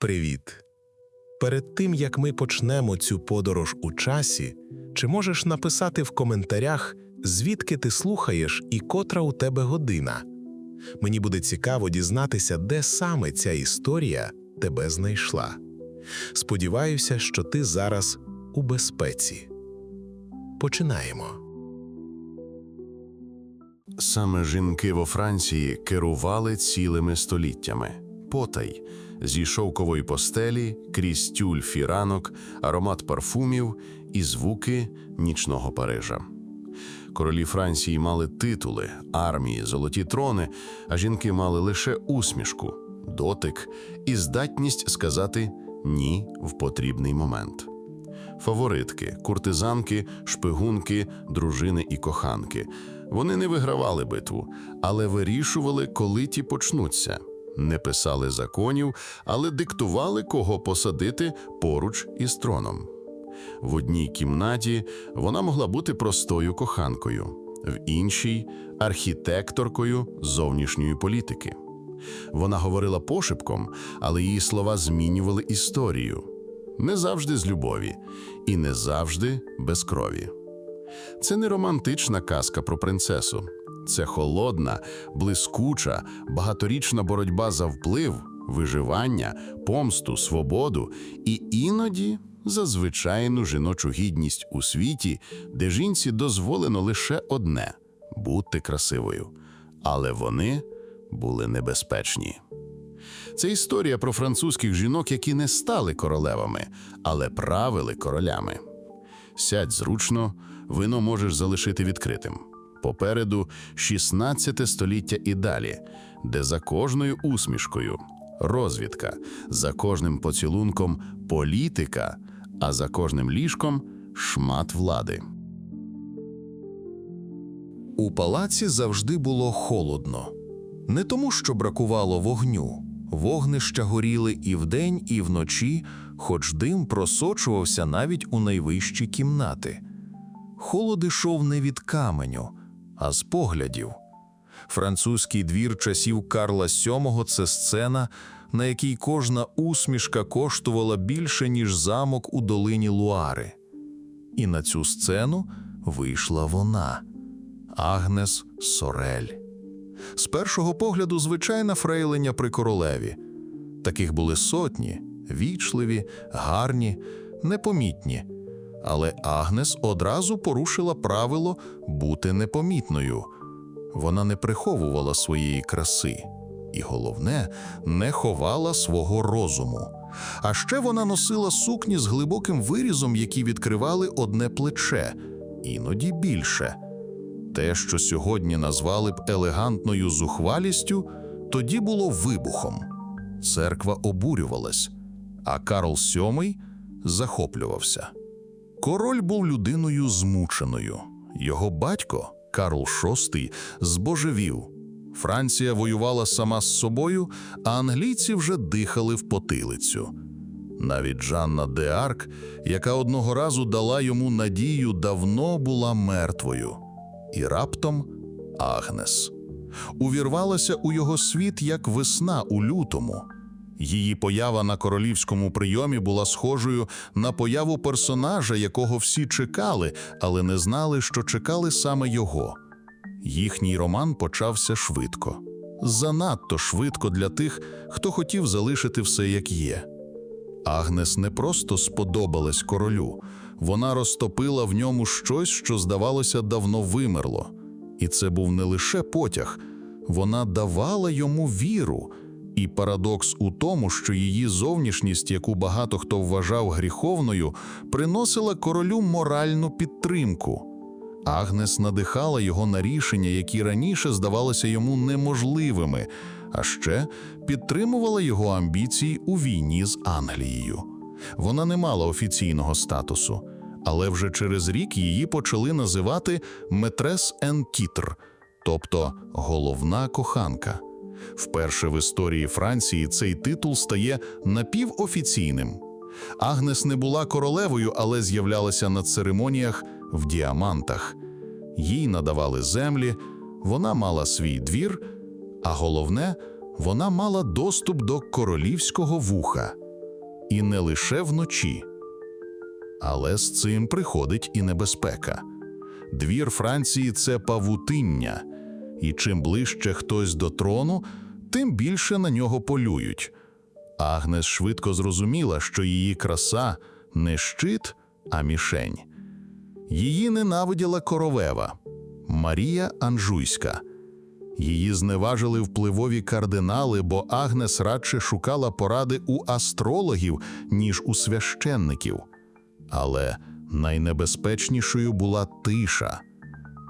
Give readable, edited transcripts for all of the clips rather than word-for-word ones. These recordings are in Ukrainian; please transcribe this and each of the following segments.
Привіт! Перед тим, як ми почнемо цю подорож у часі, чи можеш написати в коментарях, звідки ти слухаєш і котра у тебе година? Мені буде цікаво дізнатися, де саме ця історія тебе знайшла. Сподіваюся, що ти зараз у безпеці. Починаємо. Саме жінки во Франції керували цілими століттями. Потай, зі шовкової постелі, крізь тюль фіранок, аромат парфумів і звуки нічного Парижа. Королі Франції мали титули, армії, золоті трони, а жінки мали лише усмішку, дотик і здатність сказати «ні» в потрібний момент. Фаворитки, куртизанки, шпигунки, дружини і коханки. Вони не вигравали битву, але вирішували, коли ті почнуться. Не писали законів, але диктували, кого посадити поруч із троном. В одній кімнаті вона могла бути простою коханкою, в іншій – архітекторкою зовнішньої політики. Вона говорила пошепком, але її слова змінювали історію. Не завжди з любові і не завжди без крові. Це не романтична казка про принцесу. Це холодна, блискуча, багаторічна боротьба за вплив, виживання, помсту, свободу і іноді за звичайну жіночу гідність у світі, де жінці дозволено лише одне – бути красивою. Але вони були небезпечні. Це історія про французьких жінок, які не стали королевами, але правили королями. Сядь зручно, вино можеш залишити відкритим. Попереду 16 століття і далі, де за кожною усмішкою – розвідка, за кожним поцілунком – політика, а за кожним ліжком – шмат влади. У палаці завжди було холодно. Не тому, що бракувало вогню. Вогнища горіли і вдень, і вночі, хоч дим просочувався навіть у найвищі кімнати. Холод ішов не від каменю, а з поглядів. Французький двір часів Карла VII – це сцена, на якій кожна усмішка коштувала більше, ніж замок у долині Луари. І на цю сцену вийшла вона – Агнес Сорель. З першого погляду звичайна фрейлиня при королеві. Таких були сотні – вічливі, гарні, непомітні. Але Агнес одразу порушила правило бути непомітною. Вона не приховувала своєї краси. І головне, не ховала свого розуму. А ще вона носила сукні з глибоким вирізом, які відкривали одне плече, іноді більше. Те, що сьогодні назвали б елегантною зухвалістю, тоді було вибухом. Церква обурювалась, а Карл VII захоплювався. Король був людиною змученою. Його батько, Карл VI, збожевів. Франція воювала сама з собою, а англійці вже дихали в потилицю. Навіть Жанна д'Арк, яка одного разу дала йому надію, давно була мертвою. І раптом Агнес. Увірвалася у його світ, як весна у лютому. Її поява на королівському прийомі була схожою на появу персонажа, якого всі чекали, але не знали, що чекали саме його. Їхній роман почався швидко. Занадто швидко для тих, хто хотів залишити все як є. Агнес не просто сподобалась королю, вона розтопила в ньому щось, що, здавалося, давно вимерло. І це був не лише потяг, вона давала йому віру. І парадокс у тому, що її зовнішність, яку багато хто вважав гріховною, приносила королю моральну підтримку. Агнес надихала його на рішення, які раніше здавалися йому неможливими, а ще підтримувала його амбіції у війні з Англією. Вона не мала офіційного статусу, але вже через рік її почали називати «Метрес ен тітр», тобто «головна коханка». Вперше в історії Франції цей титул стає напівофіційним. Агнес не була королевою, але з'являлася на церемоніях в діамантах. Їй надавали землі, вона мала свій двір, а головне, вона мала доступ до королівського вуха. І не лише вночі. Але з цим приходить і небезпека. Двір Франції – це павутиння, і чим ближче хтось до трону, тим більше на нього полюють. Агнес швидко зрозуміла, що її краса – не щит, а мішень. Її ненавиділа королева Марія Анжуйська. Її зневажили впливові кардинали, бо Агнес радше шукала поради у астрологів, ніж у священників. Але найнебезпечнішою була тиша.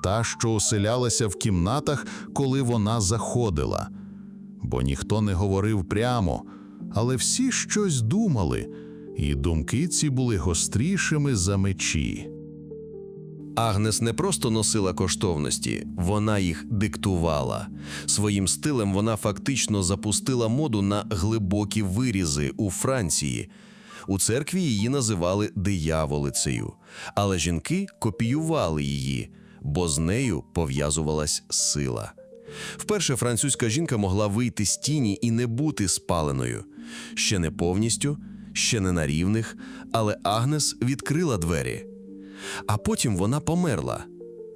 Та, що оселялася в кімнатах, коли вона заходила. Бо ніхто не говорив прямо, але всі щось думали, і думки ці були гострішими за мечі. Агнес не просто носила коштовності, вона їх диктувала. Своїм стилем вона фактично запустила моду на глибокі вирізи у Франції. У церкві її називали дияволицею, але жінки копіювали її, бо з нею пов'язувалась сила. Вперше французька жінка могла вийти з тіні і не бути спаленою. Ще не повністю, ще не на рівних, але Агнес відкрила двері. А потім вона померла.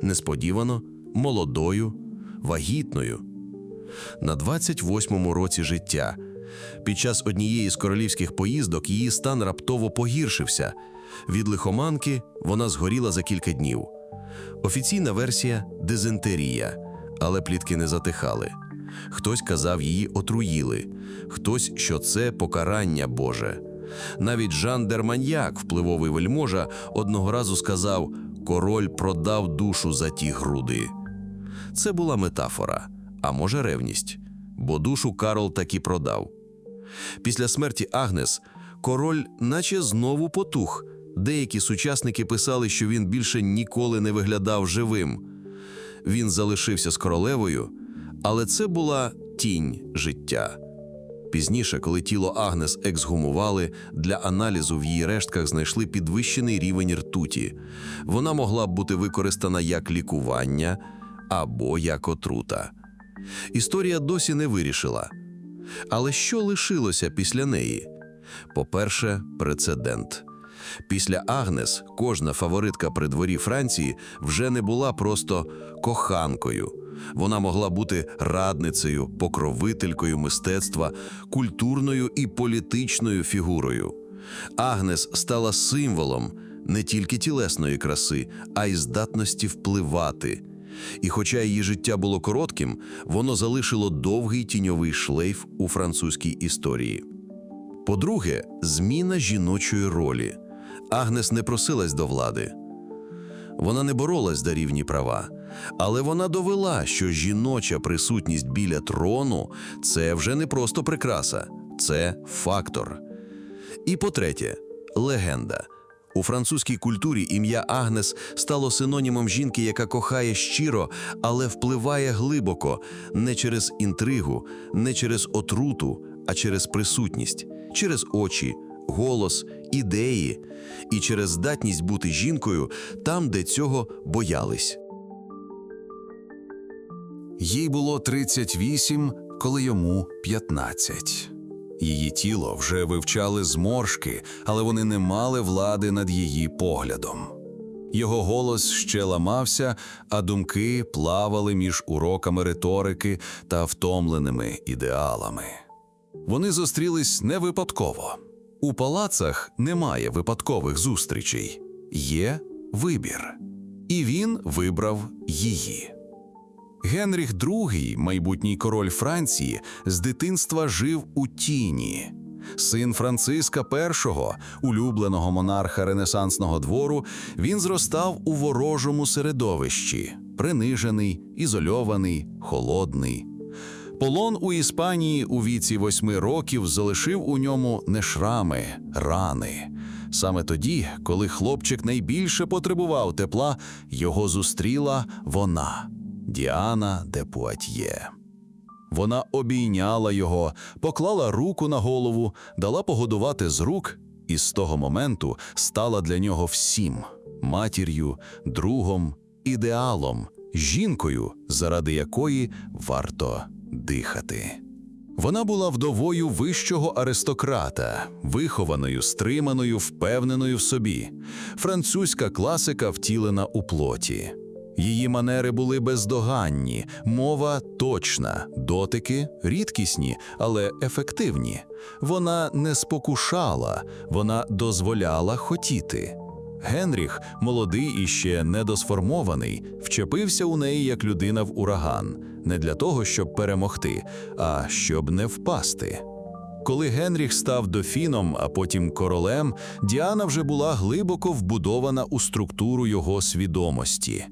Несподівано, молодою, вагітною. На 28-му році життя. Під час однієї з королівських поїздок її стан раптово погіршився. Від лихоманки вона згоріла за кілька днів. Офіційна версія – дизентерія, але плітки не затихали. Хтось казав, її отруїли, хтось, що це покарання Боже. Навіть Жан Д'Арманьяк, впливовий вельможа, одного разу сказав: «Король продав душу за ті груди». Це була метафора, а може ревність, бо душу Карл таки продав. Після смерті Агнес король наче знову потух. Деякі сучасники писали, що він більше ніколи не виглядав живим. Він залишився з королевою, але це була тінь життя. Пізніше, коли тіло Агнес ексгумували, для аналізу в її рештках знайшли підвищений рівень ртуті. Вона могла б бути використана як лікування або як отрута. Історія досі не вирішила. Але що лишилося після неї? По-перше, прецедент. Після Агнес кожна фаворитка при дворі Франції вже не була просто коханкою. Вона могла бути радницею, покровителькою мистецтва, культурною і політичною фігурою. Агнес стала символом не тільки тілесної краси, а й здатності впливати. І хоча її життя було коротким, воно залишило довгий тіньовий шлейф у французькій історії. По-друге, зміна жіночої ролі. Агнес не просилась до влади. Вона не боролась за рівні права, але вона довела, що жіноча присутність біля трону – це вже не просто прикраса, це фактор. І по-третє, легенда. У французькій культурі ім'я Агнес стало синонімом жінки, яка кохає щиро, але впливає глибоко, не через інтригу, не через отруту, а через присутність, через очі, голос, ідеї і через здатність бути жінкою там, де цього боялись. Їй було 38, коли йому 15. Її тіло вже вивчали зморшки, але вони не мали влади над її поглядом. Його голос ще ламався, а думки плавали між уроками риторики та втомленими ідеалами. Вони зустрілись не випадково. У палацах немає випадкових зустрічей. Є вибір. І він вибрав її. Генріх II, майбутній король Франції, з дитинства жив у тіні. Син Франциска І, улюбленого монарха Ренесансного двору, він зростав у ворожому середовищі, принижений, ізольований, холодний. Полон у Іспанії у віці 8 років залишив у ньому не шрами, рани. Саме тоді, коли хлопчик найбільше потребував тепла, його зустріла вона – Діана де Пуатьє. Вона обійняла його, поклала руку на голову, дала погодувати з рук і з того моменту стала для нього всім – матір'ю, другом, ідеалом, жінкою, заради якої варто дихати. Вона була вдовою вищого аристократа, вихованою, стриманою, впевненою в собі. Французька класика втілена у плоті. Її манери були бездоганні, мова точна, дотики рідкісні, але ефективні. Вона не спокушала, вона дозволяла хотіти. Генріх, молодий і ще недосформований, вчепився у неї як людина в ураган, не для того, щоб перемогти, а щоб не впасти. Коли Генріх став дофіном, а потім королем, Діана вже була глибоко вбудована у структуру його свідомості.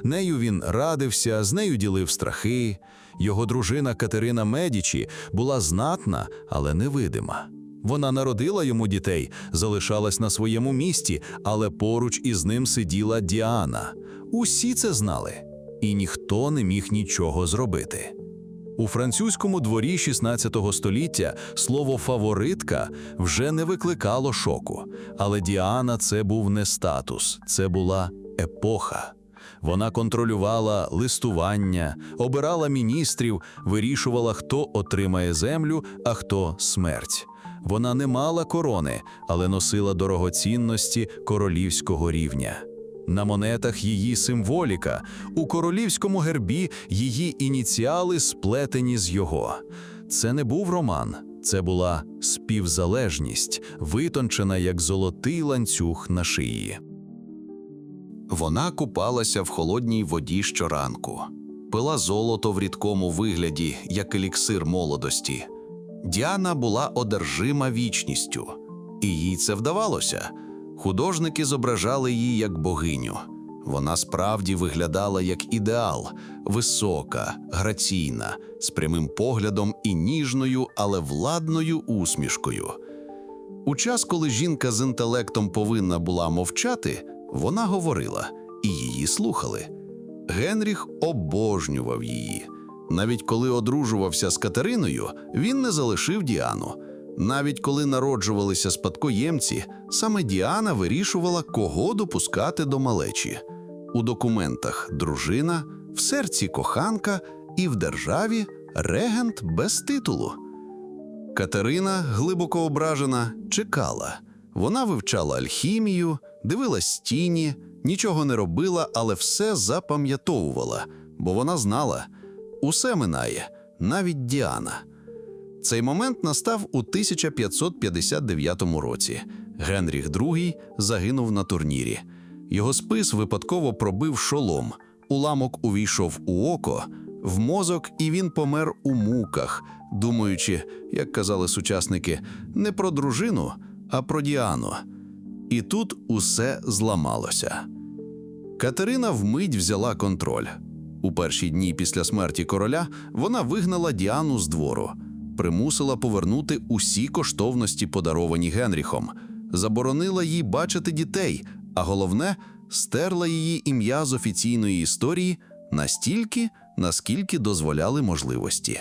Нею він радився, з нею ділив страхи. Його дружина Катерина Медічі була знатна, але невидима. Вона народила йому дітей, залишалась на своєму місці, але поруч із ним сиділа Діана. Усі це знали, і ніхто не міг нічого зробити. У французькому дворі 16 століття слово «фаворитка» вже не викликало шоку. Але Діана – це був не статус, це була епоха. Вона контролювала листування, обирала міністрів, вирішувала, хто отримає землю, а хто – смерть. Вона не мала корони, але носила дорогоцінності королівського рівня. На монетах її символіка, у королівському гербі її ініціали сплетені з його. Це не був роман, це була співзалежність, витончена як золотий ланцюг на шиї. Вона купалася в холодній воді щоранку, пила золото в рідкому вигляді, як еліксир молодості. Діана була одержима вічністю, і їй це вдавалося. Художники зображали її як богиню. Вона справді виглядала як ідеал – висока, граційна, з прямим поглядом і ніжною, але владною усмішкою. У час, коли жінка з інтелектом повинна була мовчати, вона говорила, і її слухали. Генріх обожнював її. Навіть коли одружувався з Катериною, він не залишив Діану. Навіть коли народжувалися спадкоємці, саме Діана вирішувала, кого допускати до малечі. У документах – дружина, в серці – коханка і в державі – регент без титулу. Катерина, глибоко ображена, чекала. Вона вивчала алхімію, дивилась тіні, нічого не робила, але все запам'ятовувала, бо вона знала – усе минає, навіть Діана. Цей момент настав у 1559 році. Генріх II загинув на турнірі. Його спис випадково пробив шолом, уламок увійшов у око, в мозок, і він помер у муках, думаючи, як казали сучасники, не про дружину, а про Діану. І тут усе зламалося. Катерина вмить взяла контроль. У перші дні після смерті короля вона вигнала Діану з двору, примусила повернути усі коштовності, подаровані Генріхом, заборонила їй бачити дітей, а головне – стерла її ім'я з офіційної історії настільки, наскільки дозволяли можливості.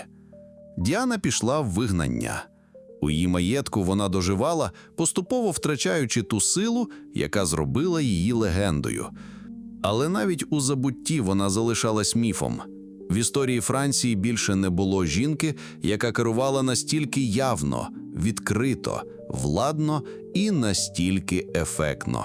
Діана пішла в вигнання. У її маєтку вона доживала, поступово втрачаючи ту силу, яка зробила її легендою. Але навіть у забутті вона залишалась міфом. В історії Франції більше не було жінки, яка керувала настільки явно, відкрито, владно і настільки ефектно.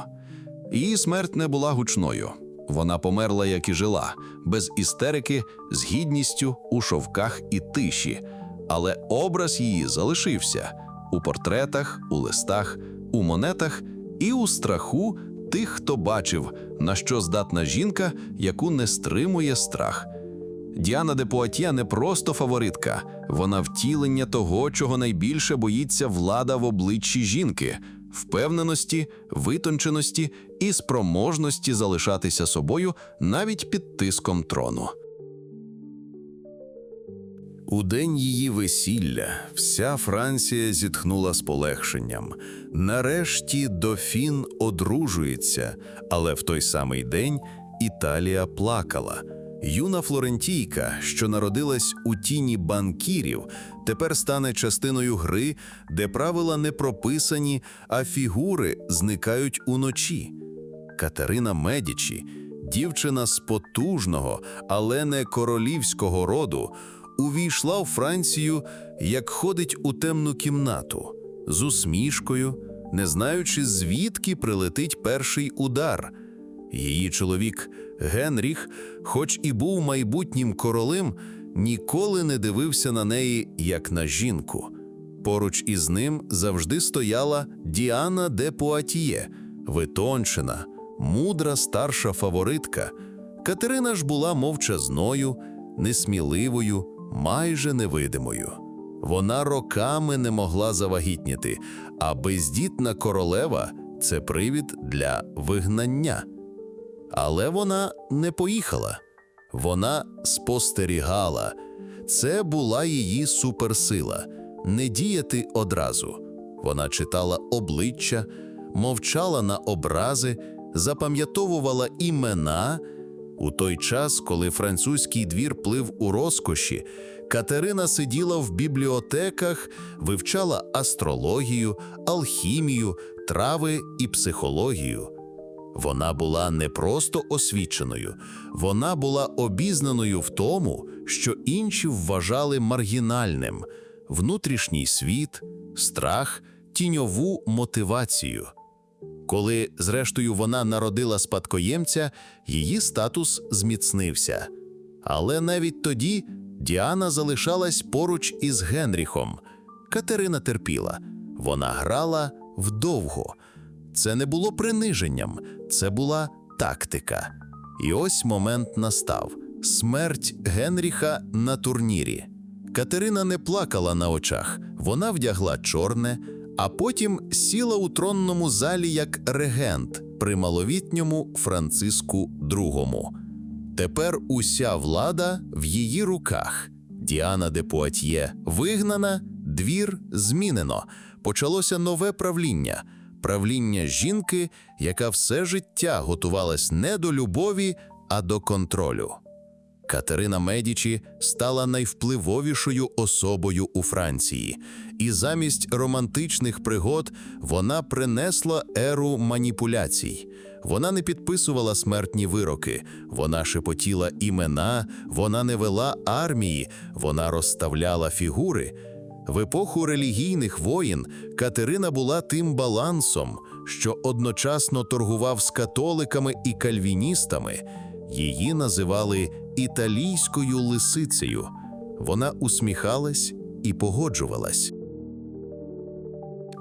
Її смерть не була гучною. Вона померла, як і жила, без істерики, з гідністю, у шовках і тиші. Але образ її залишився у портретах, у листах, у монетах і у страху тих, хто бачив, на що здатна жінка, яку не стримує страх. Діана де Пуатьє не просто фаворитка, вона втілення того, чого найбільше боїться влада в обличчі жінки – впевненості, витонченості і спроможності залишатися собою навіть під тиском трону. У день її весілля вся Франція зітхнула з полегшенням. Нарешті дофін одружується, але в той самий день Італія плакала. Юна флорентійка, що народилась у тіні банкірів, тепер стане частиною гри, де правила не прописані, а фігури зникають уночі. Катерина Медічі, дівчина з потужного, але не королівського роду, увійшла у Францію, як ходить у темну кімнату, з усмішкою, не знаючи, звідки прилетить перший удар. Її чоловік Генріх, хоч і був майбутнім королем, ніколи не дивився на неї, як на жінку. Поруч із ним завжди стояла Діана де Пуатьє, витончена, мудра старша фаворитка. Катерина ж була мовчазною, несміливою, майже невидимою. Вона роками не могла завагітніти, а бездітна королева – це привід для вигнання. Але вона не поїхала. Вона спостерігала. Це була її суперсила – не діяти одразу. Вона читала обличчя, мовчала на образи, запам'ятовувала імена. У той час, коли французький двір плив у розкоші, Катерина сиділа в бібліотеках, вивчала астрологію, алхімію, трави і психологію. Вона була не просто освіченою, вона була обізнаною в тому, що інші вважали маргінальним – внутрішній світ, страх, тіньову мотивацію. Коли, зрештою, вона народила спадкоємця, її статус зміцнився. Але навіть тоді Діана залишалась поруч із Генріхом. Катерина терпіла. Вона грала вдовго. Це не було приниженням, це була тактика. І ось момент настав – смерть Генріха на турнірі. Катерина не плакала на очах, вона вдягла чорне, а потім сіла у тронному залі як регент при малолітньому Франциску II. Тепер уся влада в її руках. Діана де Пуатьє вигнана, двір змінено. Почалося нове правління. Правління жінки, яка все життя готувалась не до любові, а до контролю. Катерина Медічі стала найвпливовішою особою у Франції, і замість романтичних пригод вона принесла еру маніпуляцій. Вона не підписувала смертні вироки, вона шепотіла імена, вона не вела армії, вона розставляла фігури. В епоху релігійних воїн Катерина була тим балансом, що одночасно торгував з католиками і кальвіністами. Її називали «італійською лисицею». Вона усміхалась і погоджувалась.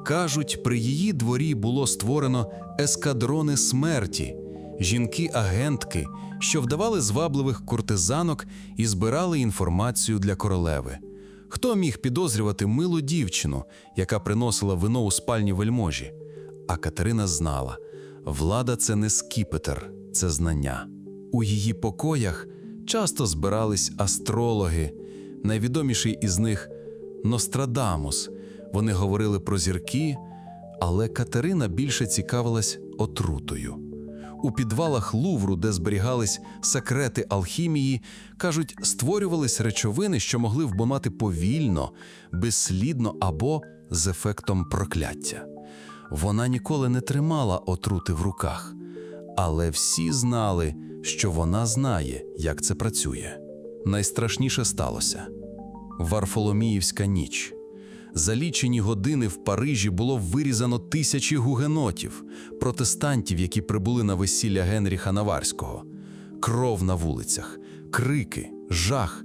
Кажуть, при її дворі було створено ескадрони смерті, жінки-агентки, що вдавали звабливих куртизанок і збирали інформацію для королеви. Хто міг підозрювати милу дівчину, яка приносила вино у спальні вельможі? А Катерина знала – влада – це не скіпетр, це знання. У її покоях часто збирались астрологи, найвідоміший із них – Нострадамус. Вони говорили про зірки, але Катерина більше цікавилась отрутою. У підвалах Лувру, де зберігались секрети алхімії, кажуть, створювались речовини, що могли вбивати повільно, безслідно або з ефектом прокляття. Вона ніколи не тримала отрути в руках, але всі знали, що вона знає, як це працює. Найстрашніше сталося. Варфоломіївська ніч. За лічені години в Парижі було вирізано тисячі гугенотів, протестантів, які прибули на весілля Генріха Наварського. Кров на вулицях, крики, жах.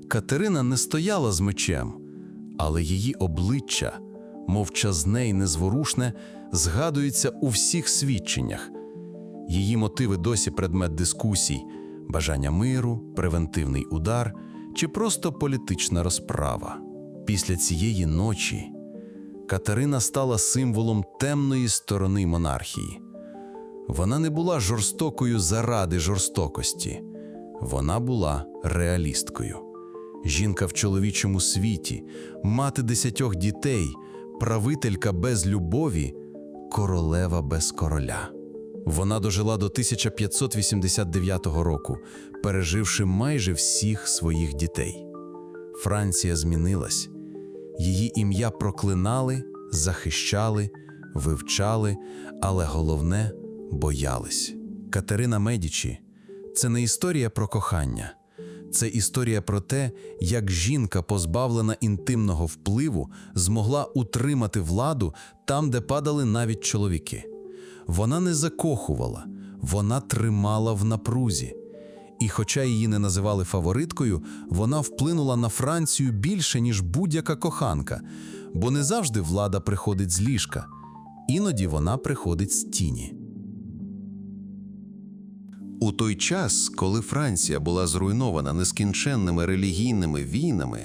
Катерина не стояла з мечем, але її обличчя, мовчазне й незворушне, згадується у всіх свідченнях. Її мотиви досі предмет дискусій – бажання миру, превентивний удар чи просто політична розправа. Після цієї ночі Катерина стала символом темної сторони монархії. Вона не була жорстокою заради жорстокості. Вона була реалісткою. Жінка в чоловічому світі, мати 10 дітей, правителька без любові, королева без короля. Вона дожила до 1589 року, переживши майже всіх своїх дітей. Франція змінилась. Її ім'я проклинали, захищали, вивчали, але головне – боялись. Катерина Медічі – це не історія про кохання. Це історія про те, як жінка, позбавлена інтимного впливу, змогла утримати владу там, де падали навіть чоловіки. Вона не закохувала, вона тримала в напрузі. І хоча її не називали фавориткою, вона вплинула на Францію більше, ніж будь-яка коханка, бо не завжди влада приходить з ліжка, іноді вона приходить з тіні. У той час, коли Франція була зруйнована нескінченними релігійними війнами,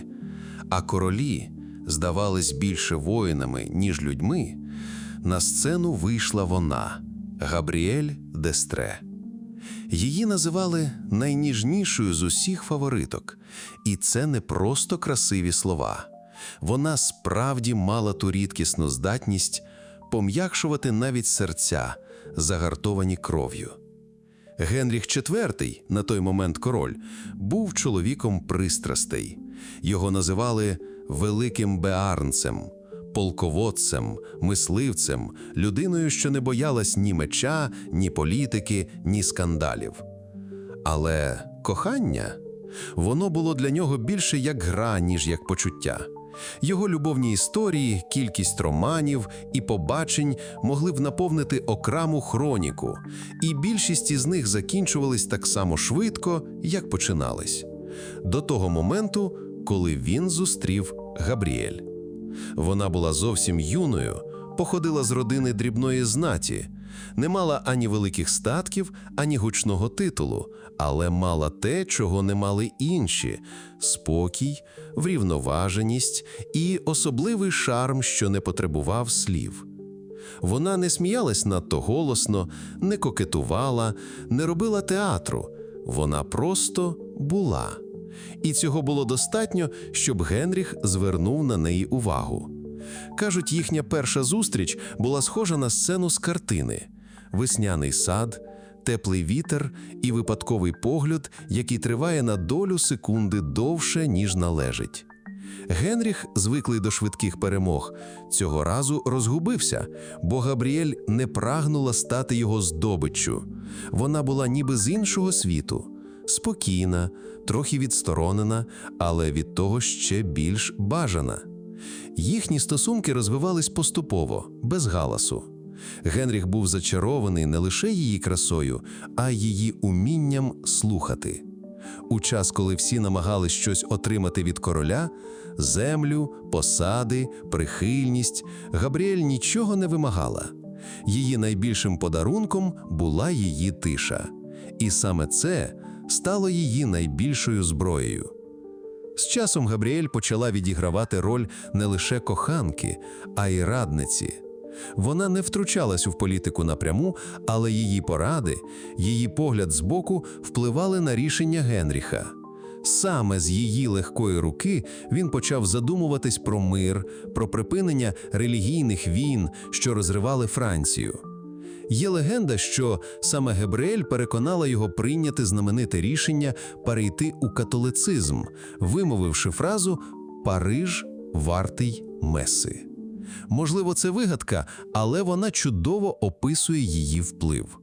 а королі здавались більше воїнами, ніж людьми, на сцену вийшла вона – Габріель d'Естре. Її називали найніжнішою з усіх фавориток. І це не просто красиві слова. Вона справді мала ту рідкісну здатність пом'якшувати навіть серця, загартовані кров'ю. Генріх IV, на той момент король, був чоловіком пристрастей. Його називали «великим беарнцем», полководцем, мисливцем, людиною, що не боялась ні меча, ні політики, ні скандалів. Але кохання, воно було для нього більше як гра, ніж як почуття. Його любовні історії, кількість романів і побачень могли б наповнити окрему хроніку, і більшість із них закінчувались так само швидко, як починались. До того моменту, коли він зустрів Габріель. Вона була зовсім юною, походила з родини дрібної знаті, не мала ані великих статків, ані гучного титулу, але мала те, чого не мали інші – спокій, врівноваженість і особливий шарм, що не потребував слів. Вона не сміялась надто голосно, не кокетувала, не робила театру. Вона просто була. І цього було достатньо, щоб Генріх звернув на неї увагу. Кажуть, їхня перша зустріч була схожа на сцену з картини. Весняний сад, теплий вітер і випадковий погляд, який триває на долю секунди довше, ніж належить. Генріх, звиклий до швидких перемог, цього разу розгубився, бо Габріель не прагнула стати його здобиччю. Вона була ніби з іншого світу. Спокійна, трохи відсторонена, але від того ще більш бажана. Їхні стосунки розвивались поступово, без галасу. Генріх був зачарований не лише її красою, а й її умінням слухати. У час, коли всі намагались щось отримати від короля – землю, посади, прихильність – Габріель нічого не вимагала. Її найбільшим подарунком була її тиша. І саме це стало її найбільшою зброєю. З часом Габріель почала відігравати роль не лише коханки, а й радниці. Вона не втручалась у політику напряму, але її поради, її погляд збоку впливали на рішення Генріха. Саме з її легкої руки він почав задумуватись про мир, про припинення релігійних війн, що розривали Францію. Є легенда, що саме Габріель переконала його прийняти знамените рішення перейти у католицизм, вимовивши фразу «Париж вартий меси». Можливо, це вигадка, але вона чудово описує її вплив.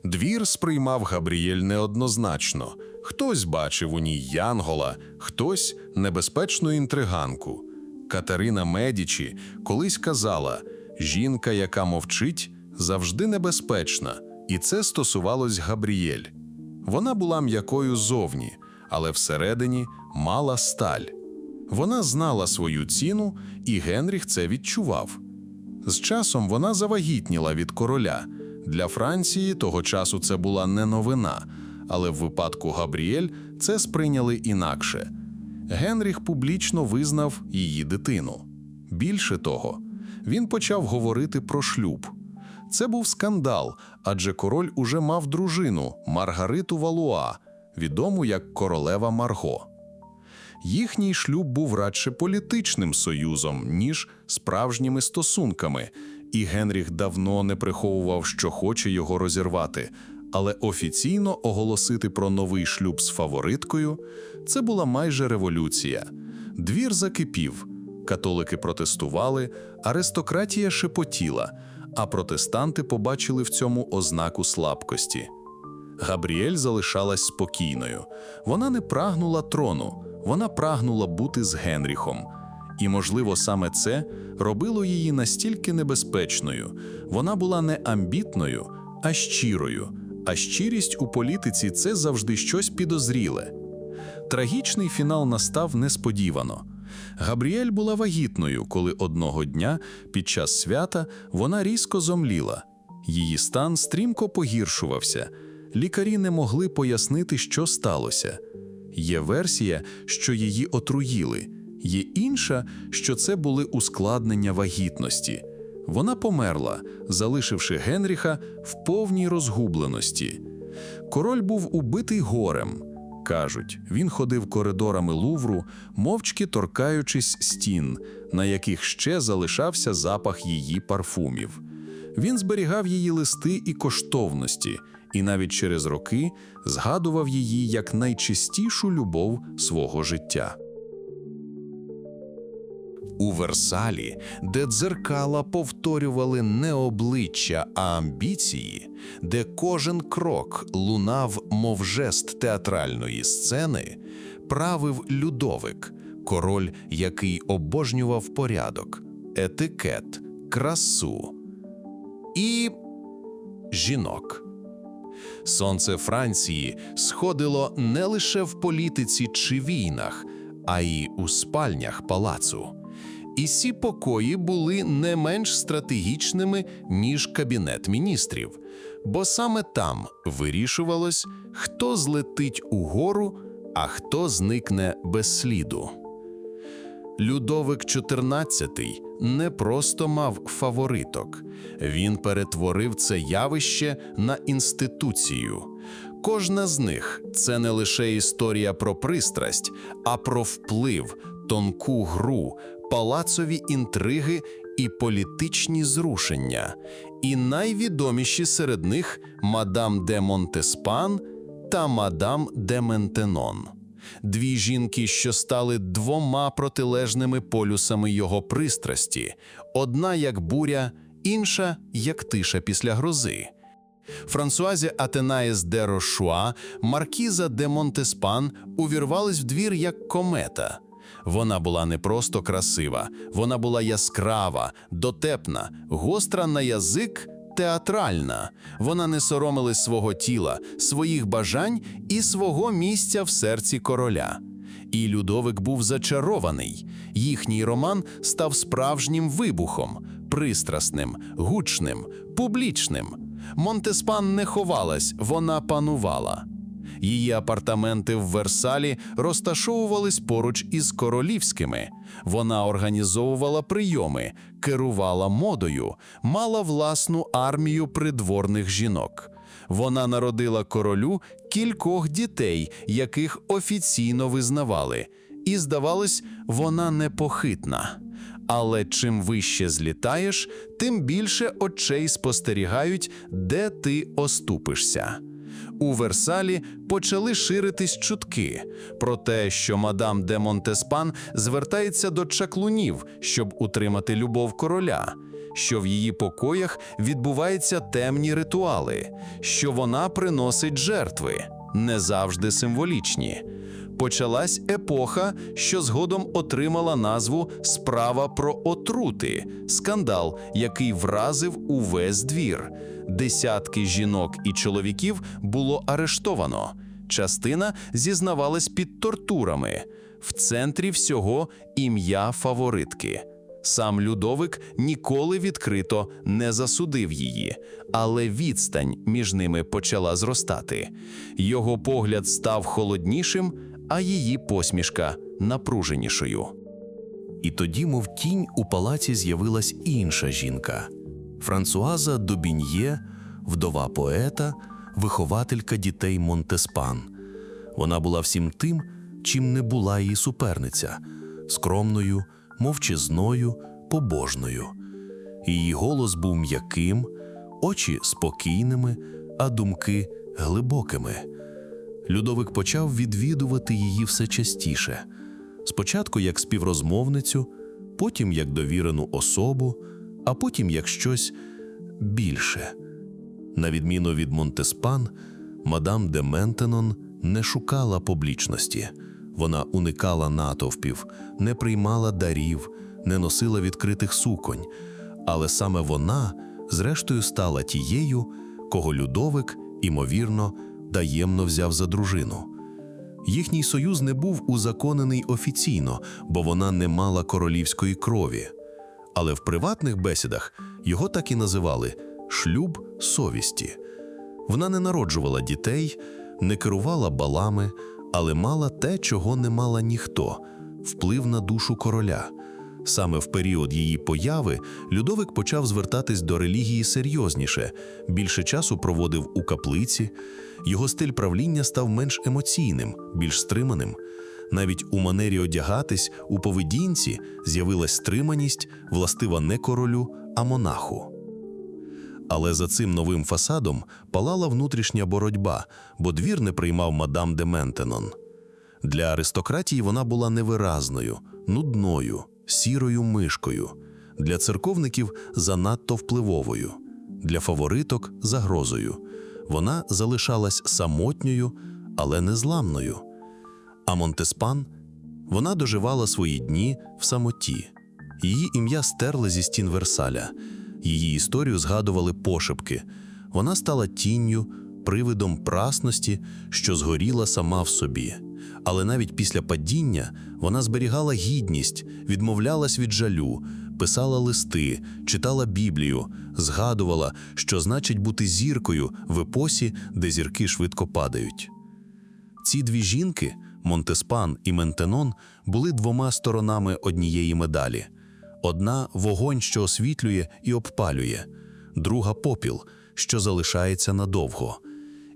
Двір сприймав Габріель неоднозначно. Хтось бачив у ній янгола, хтось – небезпечну інтриганку. Катерина Медічі колись казала «Жінка, яка мовчить, завжди небезпечна», і це стосувалось Габріель. Вона була м'якою зовні, але всередині мала сталь. Вона знала свою ціну, і Генріх це відчував. З часом вона завагітніла від короля. Для Франції того часу це була не новина, але в випадку Габріель це сприйняли інакше. Генріх публічно визнав її дитину. Більше того, він почав говорити про шлюб. Це був скандал, адже король уже мав дружину Маргариту Валуа, відому як королева Марго. Їхній шлюб був радше політичним союзом, ніж справжніми стосунками, і Генріх давно не приховував, що хоче його розірвати, але офіційно оголосити про новий шлюб з фавориткою – це була майже революція. Двір закипів, католики протестували, аристократія шепотіла, а протестанти побачили в цьому ознаку слабкості. Габріель залишалась спокійною. Вона не прагнула трону, вона прагнула бути з Генріхом. І, можливо, саме це робило її настільки небезпечною. Вона була не амбітною, а щирою. А щирість у політиці – це завжди щось підозріле. Трагічний фінал настав несподівано. Габріель була вагітною, коли одного дня під час свята вона різко зомліла. Її стан стрімко погіршувався. Лікарі не могли пояснити, що сталося. Є версія, що її отруїли. Є інша, що це були ускладнення вагітності. Вона померла, залишивши Генріха в повній розгубленості. Король був убитий горем. Кажуть, він ходив коридорами Лувру, мовчки торкаючись стін, на яких ще залишався запах її парфумів. Він зберігав її листи і коштовності, і навіть через роки згадував її як найчистішу любов свого життя. У Версалі, де дзеркала повторювали не обличчя, а амбіції, де кожен крок лунав, мов жест театральної сцени, правив Людовик, король, який обожнював порядок, етикет, красу і жінок. Сонце Франції сходило не лише в політиці чи війнах, а й у спальнях палацу. І ці покої були не менш стратегічними, ніж Кабінет міністрів, бо саме там вирішувалось, хто злетить угору, а хто зникне без сліду. Людовик XIV не просто мав фавориток, він перетворив це явище на інституцію. Кожна з них – це не лише історія про пристрасть, а про вплив, тонку гру, палацові інтриги і політичні зрушення. І найвідоміші серед них мадам де Монтеспан та мадам де Ментенон. Дві жінки, що стали двома протилежними полюсами його пристрасті. Одна як буря, інша як тиша після грози. Франсуазі Атенаєс де Рошуа, маркіза де Монтеспан увірвалась в двір як комета. Вона була не просто красива, вона була яскрава, дотепна, гостра на язик, театральна. Вона не соромилась свого тіла, своїх бажань і свого місця в серці короля. І Людовик був зачарований. Їхній роман став справжнім вибухом, пристрасним, гучним, публічним. Монтеспан не ховалась, вона панувала. Її апартаменти в Версалі розташовувались поруч із королівськими. Вона організовувала прийоми, керувала модою, мала власну армію придворних жінок. Вона народила королю кількох дітей, яких офіційно визнавали. І, здавалось, вона непохитна. Але чим вище злітаєш, тим більше очей спостерігають, де ти оступишся. У Версалі почали ширитись чутки про те, що мадам де Монтеспан звертається до чаклунів, щоб утримати любов короля, що в її покоях відбуваються темні ритуали, що вона приносить жертви, не завжди символічні. Почалась епоха, що згодом отримала назву «Справа про отрути» – скандал, який вразив увесь двір. Десятки жінок і чоловіків було арештовано. Частина зізнавалась під тортурами. В центрі всього ім'я фаворитки. Сам Людовик ніколи відкрито не засудив її, але відстань між ними почала зростати. Його погляд став холоднішим, а її посмішка напруженішою. І тоді, мов тінь, у палаці з'явилась інша жінка. Франсуаза Добін'є, вдова поета, вихователька дітей Монтеспан. Вона була всім тим, чим не була її суперниця – скромною, мовчазною, побожною. Її голос був м'яким, очі спокійними, а думки глибокими. Людовик почав відвідувати її все частіше. Спочатку як співрозмовницю, потім як довірену особу, а потім як щось більше. На відміну від Монтеспан, Мадам де Ментенон не шукала публічності. Вона уникала натовпів, не приймала дарів, не носила відкритих суконь. Але саме вона, зрештою, стала тією, кого Людовик, імовірно, таємно взяв за дружину. Їхній союз не був узаконений офіційно, бо вона не мала королівської крові. Але в приватних бесідах його так і називали «шлюб совісті». Вона не народжувала дітей, не керувала балами, але мала те, чого не мала ніхто – вплив на душу короля. Саме в період її появи Людовик почав звертатись до релігії серйозніше, більше часу проводив у каплиці, його стиль правління став менш емоційним, більш стриманим. Навіть у манері одягатись, у поведінці з'явилась стриманість, властива не королю, а монаху. Але за цим новим фасадом палала внутрішня боротьба, бо двір не приймав мадам де Ментенон. Для аристократії вона була невиразною, нудною, сірою мишкою, для церковників занадто впливовою, для фавориток – загрозою. Вона залишалась самотньою, але незламною. А Монтеспан? Вона доживала свої дні в самоті. Її ім'я стерли зі стін Версаля. Її історію згадували пошепки. Вона стала тінню, привидом прасності, що згоріла сама в собі. Але навіть після падіння вона зберігала гідність, відмовлялась від жалю, писала листи, читала Біблію, згадувала, що значить бути зіркою в епосі, де зірки швидко падають. Ці дві жінки, Монтеспан і Ментенон, були двома сторонами однієї медалі. Одна – вогонь, що освітлює і обпалює, друга – попіл, що залишається надовго.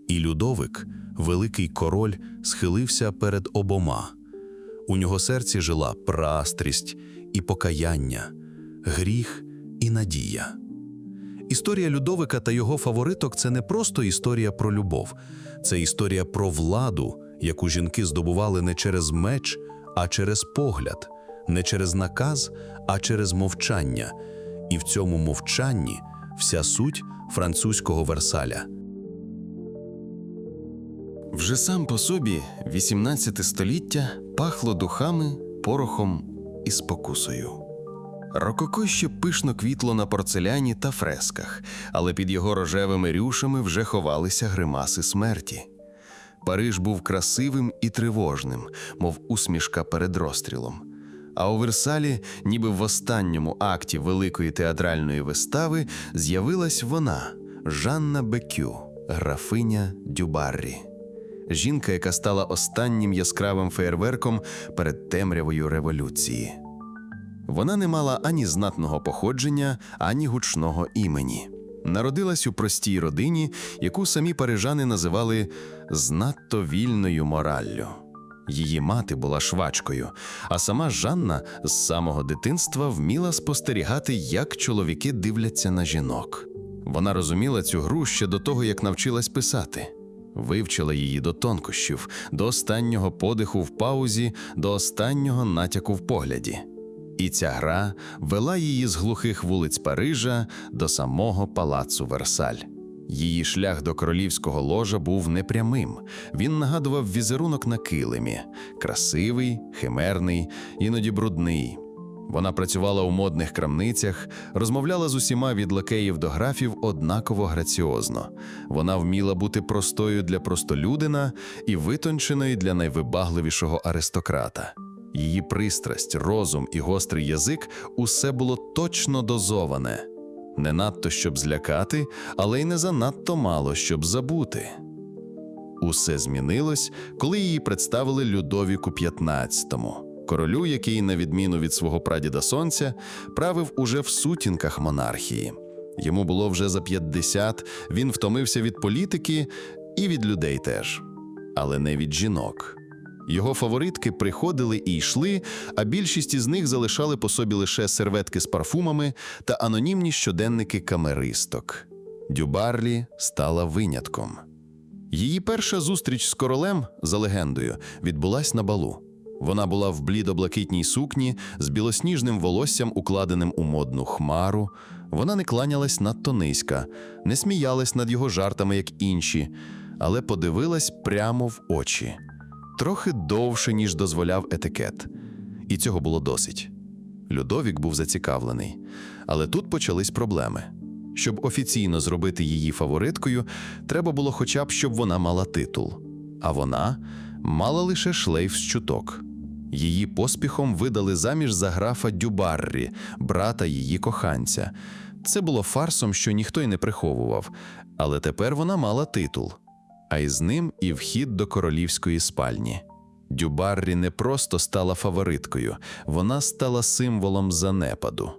І Людовик, великий король, схилився перед обома. У нього серці жила пристрасть і покаяння, гріх і надія. Історія Людовика та його фавориток – це не просто історія про любов. Це історія про владу, яку жінки здобували не через меч, а через погляд, не через наказ, а через мовчання. І в цьому мовчанні вся суть французького Версаля. Вже сам по собі 18 століття пахло духами, порохом і спокусою. Рококо ще пишно квітло на порцеляні та фресках, але під його рожевими рюшами вже ховалися гримаси смерті. Париж був красивим і тривожним, мов усмішка перед розстрілом. А у Версалі, ніби в останньому акті великої театральної вистави, з'явилась вона – Жанна Бекю, графиня Дюбаррі. Жінка, яка стала останнім яскравим феєрверком перед темрявою революції. Вона не мала ані знатного походження, ані гучного імені. Народилась у простій родині, яку самі парижани називали «з надто вільною мораллю». Її мати була швачкою, а сама Жанна з самого дитинства вміла спостерігати, як чоловіки дивляться на жінок. Вона розуміла цю гру ще до того, як навчилась писати. Вивчила її до тонкощів, до останнього подиху в паузі, до останнього натяку в погляді. І ця гра вела її з глухих вулиць Парижа до самого палацу Версаль. Її шлях до королівського ложа був непрямим. Він нагадував візерунок на килимі – красивий, химерний, іноді брудний. Вона працювала у модних крамницях, розмовляла з усіма від лакеїв до графів однаково граціозно. Вона вміла бути простою для простолюдина і витонченою для найвибагливішого аристократа. Її пристрасть, розум і гострий язик – усе було точно дозоване. Не надто, щоб злякати, але й не занадто мало, щоб забути. Усе змінилось, коли її представили Людовіку XV, королю, який, на відміну від свого прадіда Сонця, правив уже в сутінках монархії. Йому було вже за 50, він втомився від політики і від людей теж, але не від жінок. Його фаворитки приходили і йшли, а більшість із них залишали по собі лише серветки з парфумами та анонімні щоденники камеристок. Дюбарлі стала винятком. Її перша зустріч з королем, за легендою, відбулась на балу. Вона була в блідо-блакитній сукні, з білосніжним волоссям, укладеним у модну хмару. Вона не кланялась надто низько, не сміялась над його жартами, як інші, але подивилась прямо в очі. Трохи довше, ніж дозволяв етикет. І цього було досить. Людовік був зацікавлений. Але тут почались проблеми. Щоб офіційно зробити її фавориткою, треба було хоча б, щоб вона мала титул. А вона мала лише шлейф з чуток. Її поспіхом видали заміж за графа Дюбаррі, брата її коханця. Це було фарсом, що ніхто й не приховував. Але тепер вона мала титул. А із ним і вхід до королівської спальні. Дюбаррі не просто стала фавориткою, вона стала символом занепаду.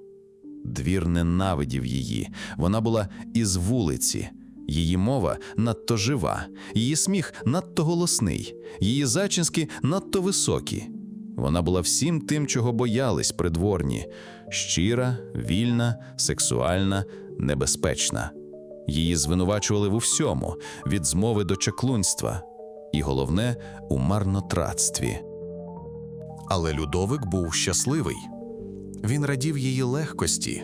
Двір ненавидів її, вона була із вулиці. Її мова надто жива, її сміх надто голосний, її зачіски надто високі. Вона була всім тим, чого боялись придворні – щира, вільна, сексуальна, небезпечна. Її звинувачували в усьому – від змови до чаклунства. І головне – у марнотратстві. Але Людовик був щасливий. Він радів її легкості,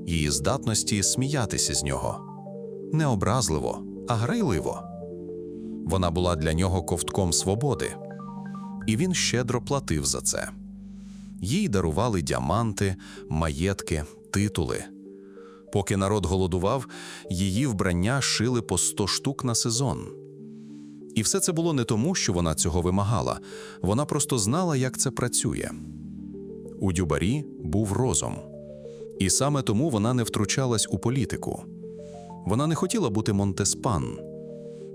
її здатності сміятися з нього. Не образливо, а грайливо. Вона була для нього ковтком свободи. І він щедро платив за це. Їй дарували діаманти, маєтки, титули. Поки народ голодував, її вбрання шили по 100 штук на сезон. І все це було не тому, що вона цього вимагала. Вона просто знала, як це працює. У Дюбарі був розум. І саме тому вона не втручалась у політику. Вона не хотіла бути Монтеспан.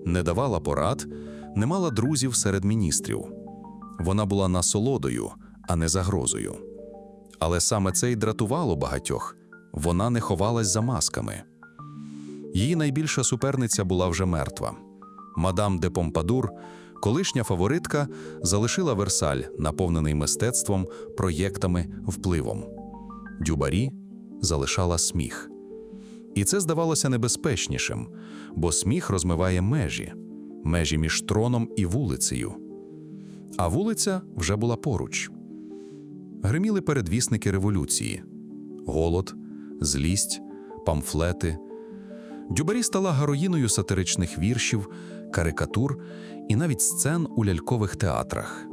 Не давала порад, не мала друзів серед міністрів. Вона була насолодою, а не загрозою. Але саме це й дратувало багатьох. Вона не ховалась за масками. Її найбільша суперниця була вже мертва. Мадам де Помпадур, колишня фаворитка, залишила Версаль, наповнений мистецтвом, проєктами, впливом. Дюбарі залишала сміх. І це здавалося небезпечнішим, бо сміх розмиває межі між троном і вулицею. А вулиця вже була поруч. Гриміли передвісники революції. Голод, злість, памфлети. Дюбарі стала героїною сатиричних віршів, карикатур і навіть сцен у лялькових театрах.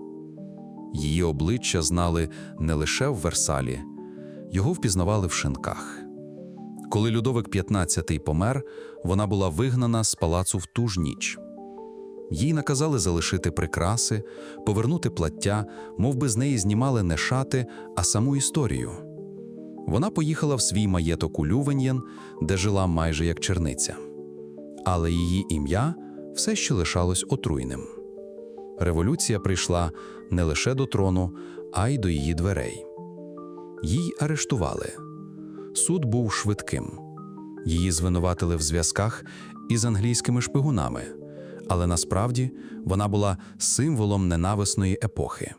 Її обличчя знали не лише в Версалі, його впізнавали в шинках. Коли Людовик XV помер, вона була вигнана з палацу в ту ж ніч. Їй наказали залишити прикраси, повернути плаття, мов би з неї знімали не шати, а саму історію. Вона поїхала в свій маєток у Лювеньєн, де жила майже як черниця. Але її ім'я все ще лишалось отруйним. Революція прийшла не лише до трону, а й до її дверей. Їй арештували. Суд був швидким. Її звинуватили в зв'язках із англійськими шпигунами, але насправді вона була символом ненависної епохи.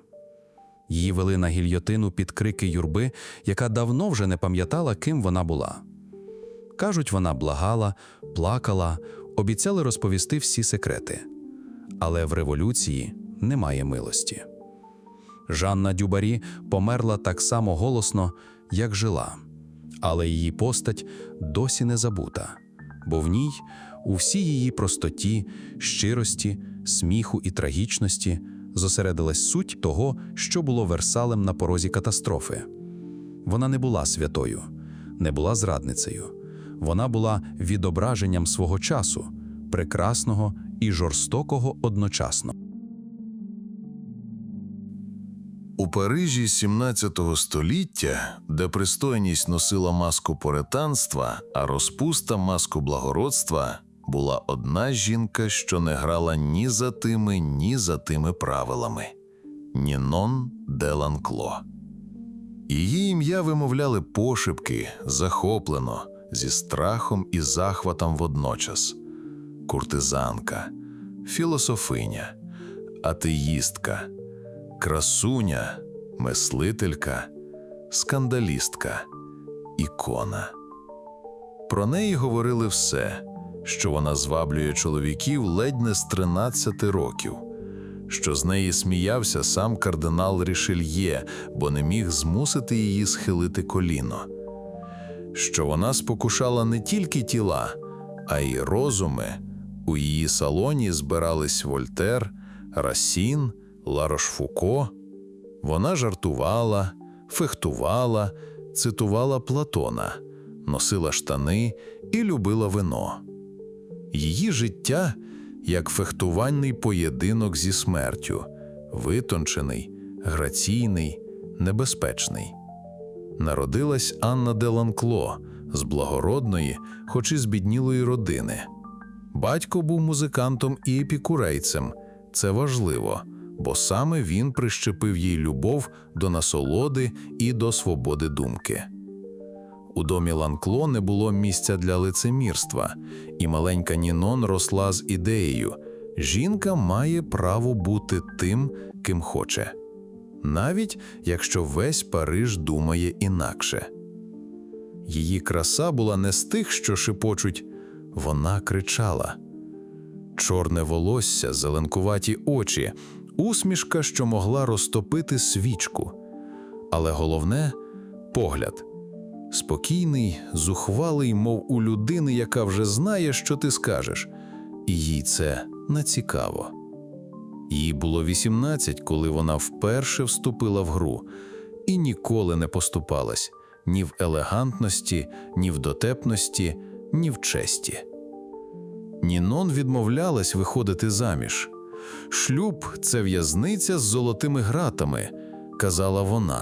Її вели на гільйотину під крики юрби, яка давно вже не пам'ятала, ким вона була. Кажуть, вона благала, плакала, обіцяли розповісти всі секрети. Але в революції немає милості. Жанна Дюбарі померла так само голосно, як жила. Але її постать досі не забута, бо в ній, у всій її простоті, щирості, сміху і трагічності зосередилась суть того, що було Версалем на порозі катастрофи. Вона не була святою, не була зрадницею. Вона була відображенням свого часу, прекрасного і жорстокого одночасно. У Парижі 17 століття, де пристойність носила маску пуританства, а розпуста – маску благородства, була одна жінка, що не грала ні за тими правилами – Нінон де Ланкло. Її ім'я вимовляли пошепки, захоплено, зі страхом і захватом водночас. Куртизанка, філософиня, атеїстка, красуня, мислителька, скандалістка, ікона. Про неї говорили все, що вона зваблює чоловіків ледь не з 13 років, що з неї сміявся сам кардинал Рішельє, бо не міг змусити її схилити коліно, що вона спокушала не тільки тіла, а й розуми, У її салоні збирались Вольтер, Расін, Ларошфуко. Вона жартувала, фехтувала, цитувала Платона, носила штани і любила вино. Її життя – як фехтувальний поєдинок зі смертю, витончений, граційний, небезпечний. Народилась Анна де Ланкло з благородної, хоч і збіднілої родини. Батько був музикантом і епікурейцем. Це важливо, бо саме він прищепив їй любов до насолоди і до свободи думки. У домі Ланкло не було місця для лицемірства, і маленька Нінон росла з ідеєю – жінка має право бути тим, ким хоче, навіть якщо весь Париж думає інакше. Її краса була не з тих, що шепочуть, вона кричала. Чорне волосся, зеленкуваті очі, усмішка, що могла розтопити свічку. Але головне – погляд. Спокійний, зухвалий, мов у людини, яка вже знає, що ти скажеш. І їй це не цікаво. Їй було 18, коли вона вперше вступила в гру, і ніколи не поступалась ні в елегантності, ні в дотепності, ні в честі. Нінон відмовлялась виходити заміж. «Шлюб – це в'язниця з золотими гратами», – казала вона.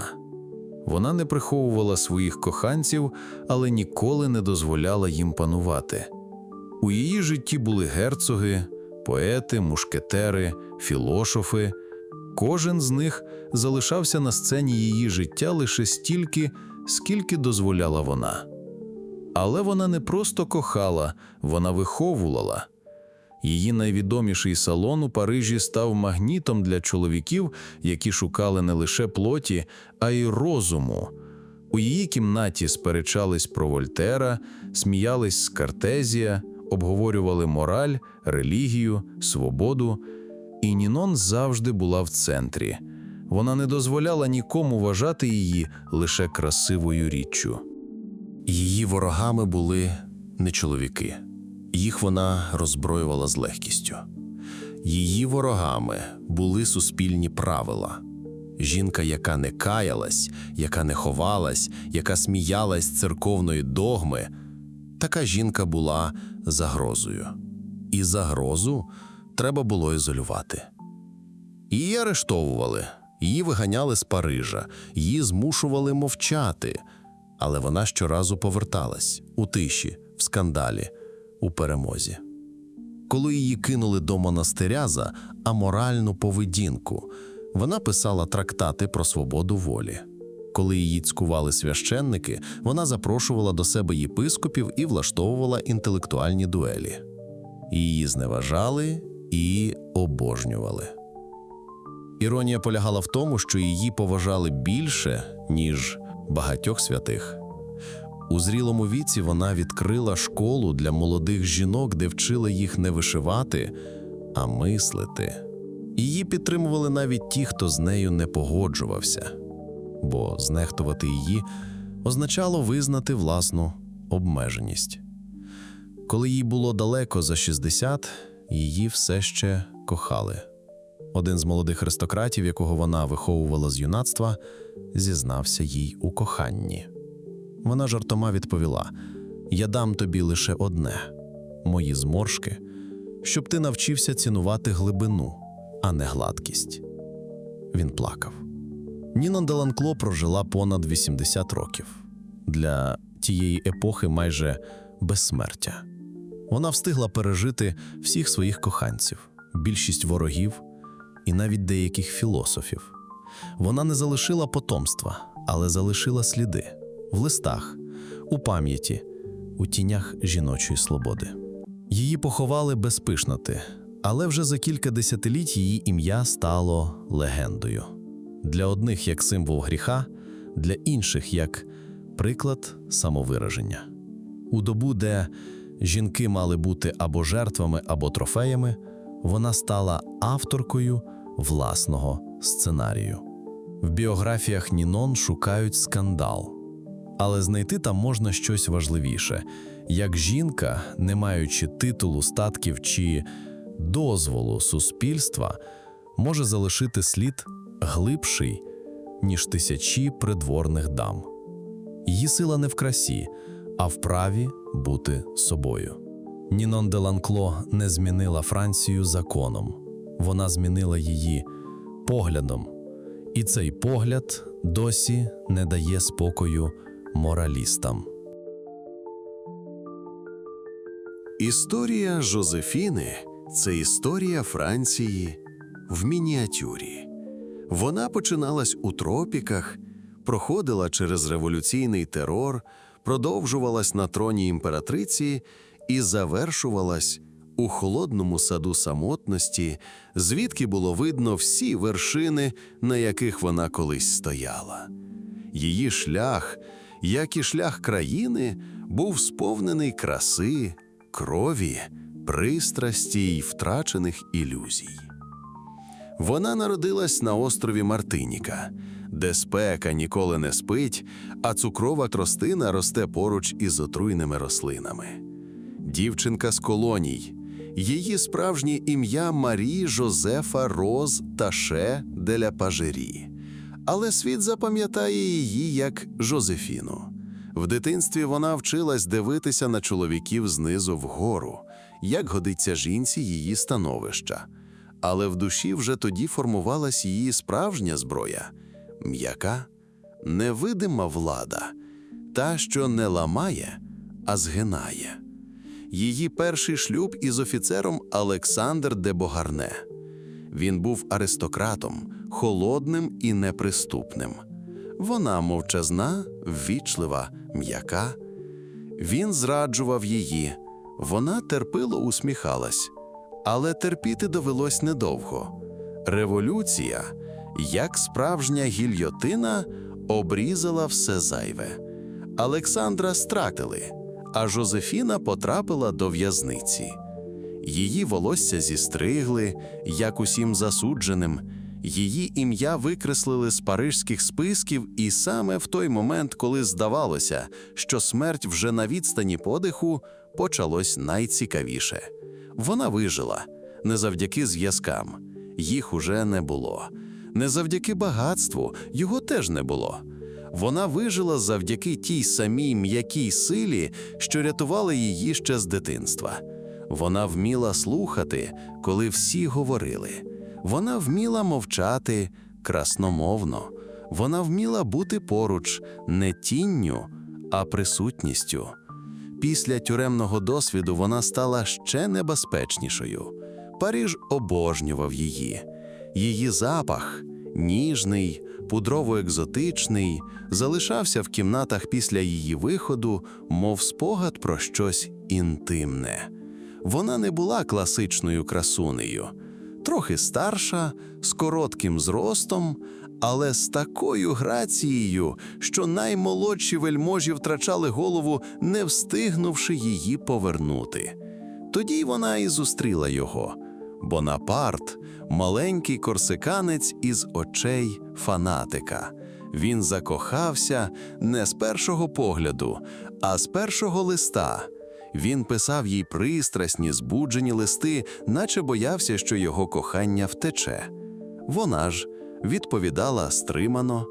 Вона не приховувала своїх коханців, але ніколи не дозволяла їм панувати. У її житті були герцоги, поети, мушкетери, філософи. Кожен з них залишався на сцені її життя лише стільки, скільки дозволяла вона. Але вона не просто кохала, вона виховувала. Її найвідоміший салон у Парижі став магнітом для чоловіків, які шукали не лише плоті, а й розуму. У її кімнаті сперечались про Вольтера, сміялись з Картезія, обговорювали мораль, релігію, свободу. І Нінон завжди була в центрі. Вона не дозволяла нікому вважати її лише красивою річчю. Її ворогами були не чоловіки. Їх вона роззброювала з легкістю. Її ворогами були суспільні правила. Жінка, яка не каялась, яка не ховалась, яка сміялась з церковної догми, така жінка була загрозою. І загрозу треба було ізолювати. Її арештовували, її виганяли з Парижа, її змушували мовчати. Але вона щоразу поверталась у тиші, в скандалі, у перемозі. Коли її кинули до монастиря за аморальну поведінку, вона писала трактати про свободу волі. Коли її цькували священники, вона запрошувала до себе єпископів і влаштовувала інтелектуальні дуелі. Її зневажали і обожнювали. Іронія полягала в тому, що її поважали більше, ніж багатьох святих. У зрілому віці вона відкрила школу для молодих жінок, де вчила їх не вишивати, а мислити. Її підтримували навіть ті, хто з нею не погоджувався, бо знехтувати її означало визнати власну обмеженість. Коли їй було далеко за 60, її все ще кохали. Один з молодих аристократів, якого вона виховувала з юнацтва, зізнався їй у коханні. Вона жартома відповіла: «Я дам тобі лише одне – мої зморшки, щоб ти навчився цінувати глибину, а не гладкість». Він плакав. Нінон де Ланкло прожила понад 80 років. Для тієї епохи майже безсмертя. Вона встигла пережити всіх своїх коханців, більшість ворогів і навіть деяких філософів. Вона не залишила потомства, але залишила сліди в листах, у пам'яті, у тінях жіночої свободи. Її поховали без пишноти, але вже за кілька десятиліть її ім'я стало легендою. Для одних як символ гріха, для інших як приклад самовираження. У добу, де жінки мали бути або жертвами, або трофеями, вона стала авторкою власного сценарію. В біографіях Нінон шукають скандал. Але знайти там можна щось важливіше як жінка, не маючи титулу, статків чи дозволу суспільства, може залишити слід глибший, ніж тисячі придворних дам. Її сила не в красі, а в праві бути собою. Нінон де Ланкло не змінила Францію законом. Вона змінила її поглядом. І цей погляд досі не дає спокою моралістам. Історія Жозефіни – це історія Франції в мініатюрі. Вона починалась у тропіках, проходила через революційний терор, продовжувалась на троні імператриці і завершувалась у холодному саду самотності, звідки було видно всі вершини, на яких вона колись стояла. Її шлях, як і шлях країни, був сповнений краси, крові, пристрасті й втрачених ілюзій. Вона народилась на острові Мартиніка, де спека ніколи не спить, а цукрова тростина росте поруч із отруйними рослинами. Дівчинка з колоній. Її справжнє ім'я Марі Жозефа Роз Таше де ля Пажері. Але світ запам'ятає її як Жозефіну. В дитинстві вона вчилась дивитися на чоловіків знизу вгору, як годиться жінці її становища. Але в душі вже тоді формувалась її справжня зброя – м'яка, невидима влада, та, що не ламає, а згинає. Її перший шлюб із офіцером Олександр де Богарне. Він був аристократом, холодним і неприступним. Вона мовчазна, ввічлива, м'яка. Він зраджував її. Вона терпило усміхалась. Але терпіти довелось недовго. Революція, як справжня гільйотина, обрізала все зайве. Олександра стратили, а Жозефіна потрапила до в'язниці. Її волосся зістригли, як усім засудженим, її ім'я викреслили з паризьких списків, і саме в той момент, коли здавалося, що смерть вже на відстані подиху, почалось найцікавіше. Вона вижила, не завдяки зв'язкам, їх уже не було. Не завдяки багатству, його теж не було. Вона вижила завдяки тій самій м'якій силі, що рятувала її ще з дитинства. Вона вміла слухати, коли всі говорили. Вона вміла мовчати красномовно. Вона вміла бути поруч не тінню, а присутністю. Після тюремного досвіду вона стала ще небезпечнішою. Париж обожнював її. Її запах, ніжний, пудрово-екзотичний, залишався в кімнатах після її виходу, мов спогад про щось інтимне. Вона не була класичною красунею. Трохи старша, з коротким зростом, але з такою грацією, що наймолодші вельможі втрачали голову, не встигнувши її повернути. Тоді вона і зустріла його. Бонапарт – маленький корсиканець із очей фанатика. Він закохався не з першого погляду, а з першого листа. Він писав їй пристрасні, збуджені листи, наче боявся, що його кохання втече. Вона ж відповідала стримано,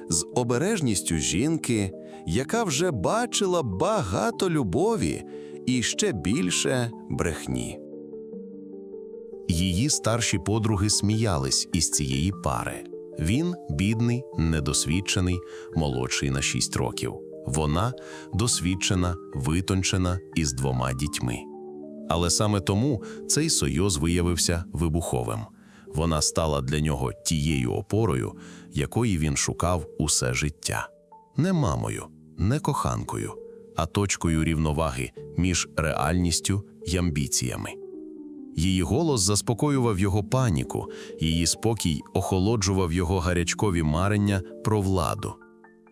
з обережністю жінки, яка вже бачила багато любові і ще більше брехні. Її старші подруги сміялись із цієї пари. Він – бідний, недосвідчений, молодший на 6 років. Вона – досвідчена, витончена із 2 дітьми. Але саме тому цей союз виявився вибуховим. Вона стала для нього тією опорою, якої він шукав усе життя. Не мамою, не коханкою, а точкою рівноваги між реальністю й амбіціями. Її голос заспокоював його паніку, її спокій охолоджував його гарячкові марення про владу.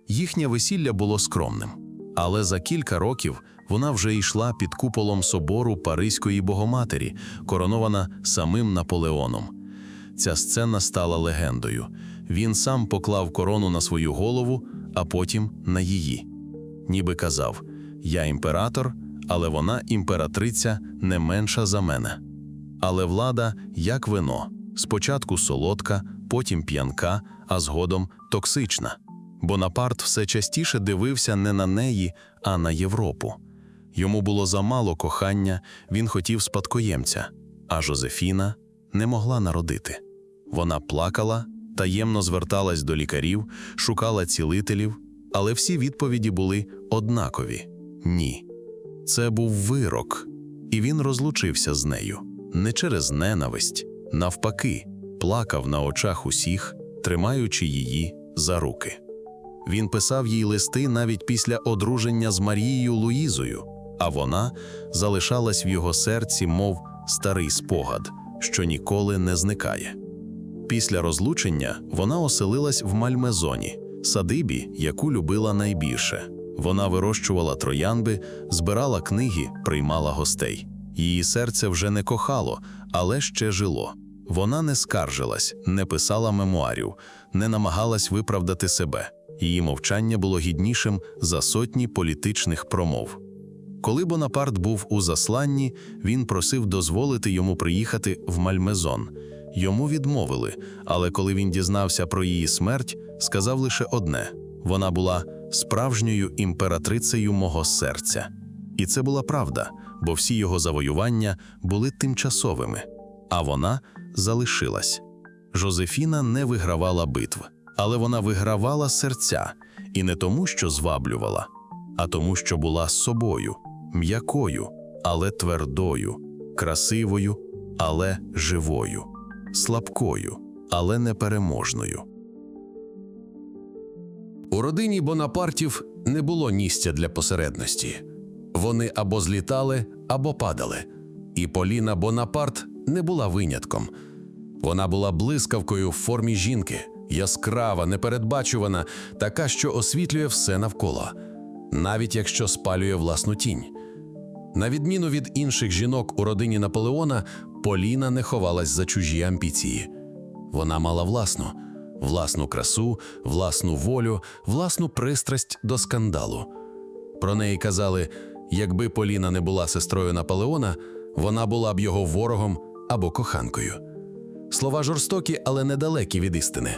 Їхнє весілля було скромним, але за кілька років вона вже йшла під куполом собору Паризької Богоматері, коронована самим Наполеоном. Ця сцена стала легендою. Він сам поклав корону на свою голову, а потім на її. Ніби казав: «Я імператор, але вона імператриця не менша за мене. Але влада як вино. Спочатку солодка, потім п'янка, а згодом токсична. Бонапарт все частіше дивився не на неї, а на Європу. Йому було замало кохання, він хотів спадкоємця, а Жозефіна не могла народити. Вона плакала, таємно зверталась до лікарів, шукала цілителів, але всі відповіді були однакові – ні. Це був вирок, і він розлучився з нею. Не через ненависть, навпаки, плакав на очах усіх, тримаючи її за руки. Він писав їй листи навіть після одруження з Марією Луїзою, а вона залишалась в його серці, мов старий спогад, що ніколи не зникає. Після розлучення вона оселилась в Мальмезоні, садибі, яку любила найбільше. Вона вирощувала троянди, збирала книги, приймала гостей. Її серце вже не кохало, але ще жило. Вона не скаржилась, не писала мемуарів, не намагалась виправдати себе. Її мовчання було гіднішим за сотні політичних промов. Коли Бонапарт був у засланні, він просив дозволити йому приїхати в Мальмезон. Йому відмовили, але коли він дізнався про її смерть, сказав лише одне – вона була справжньою імператрицею мого серця. І це була правда, бо всі його завоювання були тимчасовими, а вона залишилась. Жозефіна не вигравала битв, але вона вигравала серця, і не тому, що зваблювала, а тому, що була собою, м'якою, але твердою, красивою, але живою, слабкою, але непереможною. У родині Бонапартів не було місця для посередності. Вони або злітали, або падали. І Поліна Бонапарт не була винятком. Вона була блискавкою в формі жінки, яскрава, непередбачувана, така, що освітлює все навколо, навіть якщо спалює власну тінь. На відміну від інших жінок у родині Наполеона, Поліна не ховалась за чужі амбіції. Вона мала власну красу, власну волю, власну пристрасть до скандалу. Про неї казали, якби Поліна не була сестрою Наполеона, вона була б його ворогом або коханкою. Слова жорстокі, але недалекі від істини,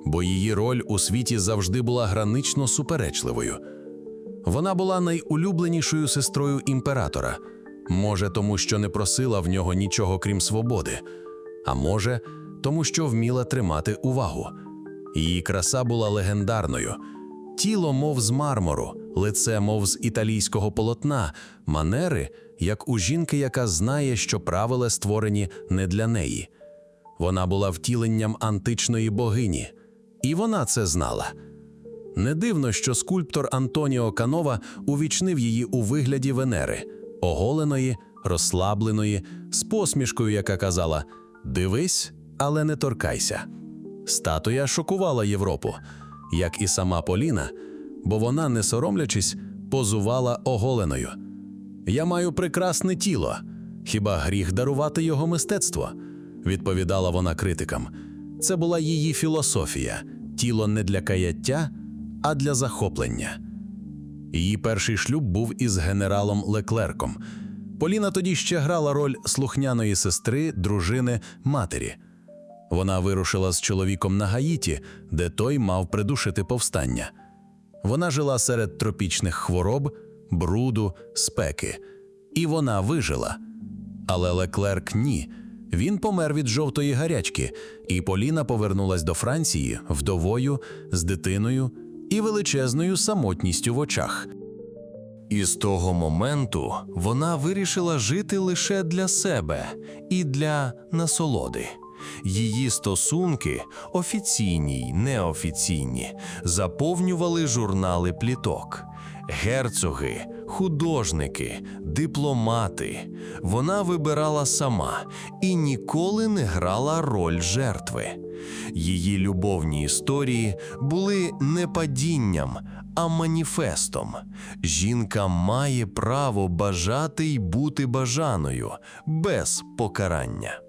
бо її роль у світі завжди була гранично суперечливою. Вона була найулюбленішою сестрою імператора, може тому, що не просила в нього нічого крім свободи, а може тому, що вміла тримати увагу. Її краса була легендарною. Тіло, мов з мармуру, лице, мов з італійського полотна, манери, як у жінки, яка знає, що правила створені не для неї. Вона була втіленням античної богині, і вона це знала. Не дивно, що скульптор Антоніо Канова увічнив її у вигляді Венери, оголеної, розслабленої, з посмішкою, яка казала «Дивись, але не торкайся». Статуя шокувала Європу, як і сама Поліна, бо вона, не соромлячись, позувала оголеною. «Я маю прекрасне тіло. Хіба гріх дарувати його мистецтво?» – відповідала вона критикам. Це була її філософія – тіло не для каяття, а для захоплення. Її перший шлюб був із генералом Леклерком. Поліна тоді ще грала роль слухняної сестри, дружини, матері. Вона вирушила з чоловіком на Гаїті, де той мав придушити повстання. Вона жила серед тропічних хвороб, бруду, спеки. І вона вижила. Але Леклерк – ні. Він помер від жовтої гарячки, і Поліна повернулась до Франції вдовою, з дитиною і величезною самотністю в очах. І з того моменту вона вирішила жити лише для себе і для насолоди. Її стосунки, офіційні й неофіційні, заповнювали журнали пліток. Герцоги, художники, дипломати. Вона вибирала сама і ніколи не грала роль жертви. Її любовні історії були не падінням, а маніфестом. Жінка має право бажати й бути бажаною, без покарання.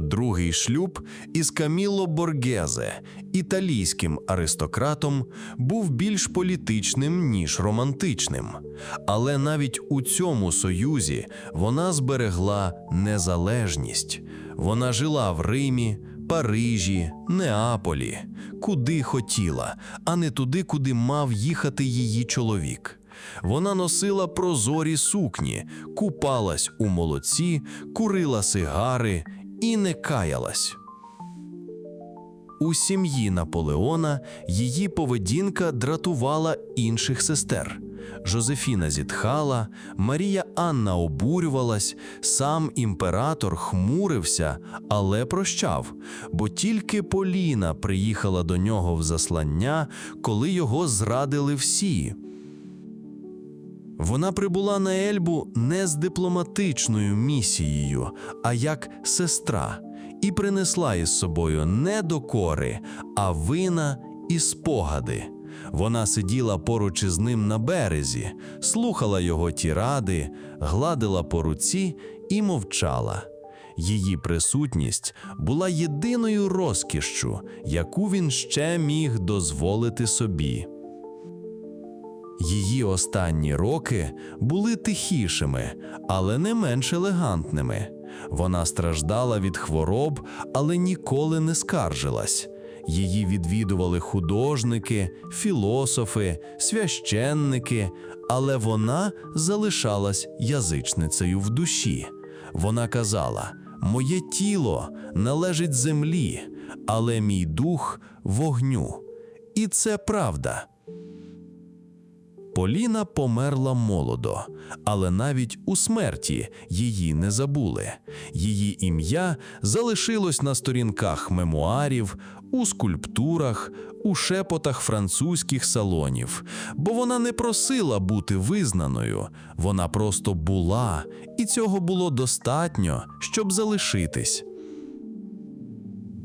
Другий шлюб із Камілло Боргезе, італійським аристократом, був більш політичним, ніж романтичним. Але навіть у цьому союзі вона зберегла незалежність. Вона жила в Римі, Парижі, Неаполі, куди хотіла, а не туди, куди мав їхати її чоловік. Вона носила прозорі сукні, купалась у молоці, курила сигари і не каялась. У сім'ї Наполеона її поведінка дратувала інших сестер. Жозефіна зітхала, Марія Анна обурювалась, сам імператор хмурився, але прощав, бо тільки Поліна приїхала до нього в заслання, коли його зрадили всі. Вона прибула на Ельбу не з дипломатичною місією, а як сестра, і принесла із собою не докори, а вина і спогади. Вона сиділа поруч із ним на березі, слухала його тіради, гладила по руці і мовчала. Її присутність була єдиною розкішшю, яку він ще міг дозволити собі. Її останні роки були тихішими, але не менш елегантними. Вона страждала від хвороб, але ніколи не скаржилась. Її відвідували художники, філософи, священники, але вона залишалась язичницею в душі. Вона казала: «Моє тіло належить землі, але мій дух – вогню». І це правда. Поліна померла молодо, але навіть у смерті її не забули. Її ім'я залишилось на сторінках мемуарів, у скульптурах, у шепотах французьких салонів. Бо вона не просила бути визнаною, вона просто була, і цього було достатньо, щоб залишитись.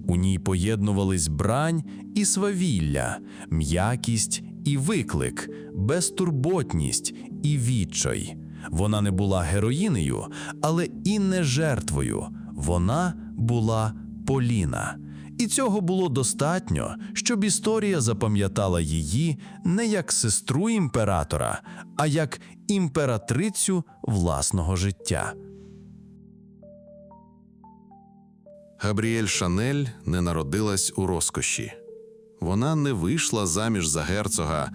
У ній поєднувались брань і свавілля, м'якість і виклик, безтурботність і відчай. Вона не була героїнею, але і не жертвою. Вона була Поліна. І цього було достатньо, щоб історія запам'ятала її не як сестру імператора, а як імператрицю власного життя. Габріель Шанель не народилась у розкоші. Вона не вийшла заміж за герцога,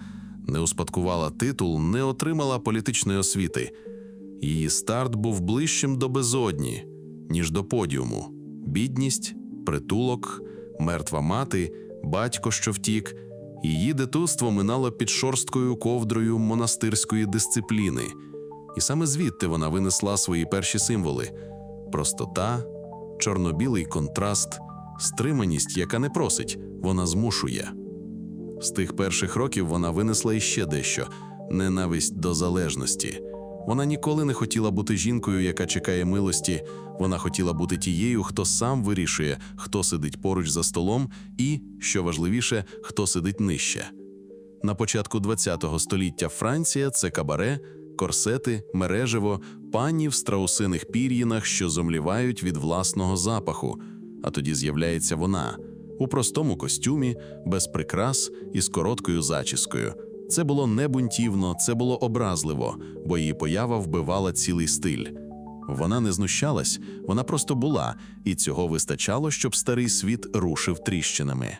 не успадкувала титул, не отримала політичної освіти. Її старт був ближчим до безодні, ніж до подіуму. Бідність, притулок, мертва мати, батько, що втік. Її дитинство минало під шорсткою ковдрою монастирської дисципліни. І саме звідти вона винесла свої перші символи – простота, чорно-білий контраст, стриманість, яка не просить, вона змушує. З тих перших років вона винесла іще дещо – ненависть до залежності. Вона ніколи не хотіла бути жінкою, яка чекає милості. Вона хотіла бути тією, хто сам вирішує, хто сидить поруч за столом і, що важливіше, хто сидить нижче. На початку ХХ століття Франція – це кабаре, корсети, мережево, пані в страусиних пір'їнах, що зомлівають від власного запаху. А тоді з'являється вона – у простому костюмі, без прикрас і з короткою зачіскою. Це було не бунтівно, це було образливо, бо її поява вбивала цілий стиль. Вона не знущалась, вона просто була, і цього вистачало, щоб старий світ рушив тріщинами.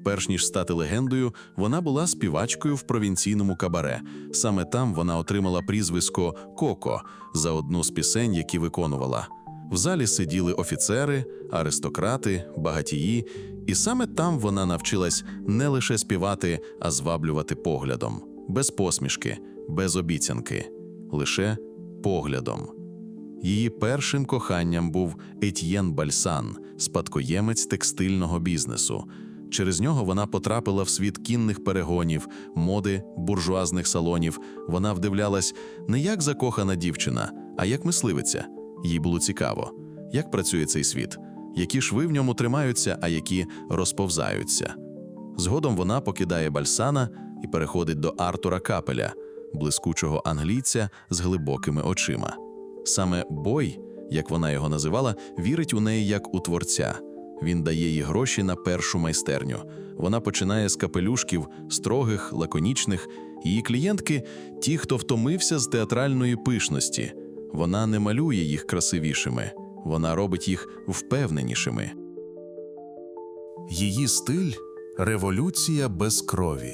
Перш ніж стати легендою, вона була співачкою в провінційному кабаре. Саме там вона отримала прізвисько «Коко» за одну з пісень, які виконувала. В залі сиділи офіцери, аристократи, багатії, і саме там вона навчилась не лише співати, а зваблювати поглядом. Без посмішки, без обіцянки. Лише поглядом. Її першим коханням був Етьєн Бальсан, спадкоємець текстильного бізнесу. Через нього вона потрапила в світ кінних перегонів, моди, буржуазних салонів. Вона вдивлялась не як закохана дівчина, а як мисливиця. Їй було цікаво, як працює цей світ, які шви в ньому тримаються, а які розповзаються. Згодом вона покидає Бальсана і переходить до Артура Капеля, блискучого англійця з глибокими очима. Саме бой як вона його називала, вірить у неї як у творця. Він дає їй гроші на першу майстерню. Вона починає з капелюшків, строгих, лаконічних. Її клієнтки – ті, хто втомився з театральної пишності. Вона не малює їх красивішими, вона робить їх впевненішими. Її стиль – революція без крові.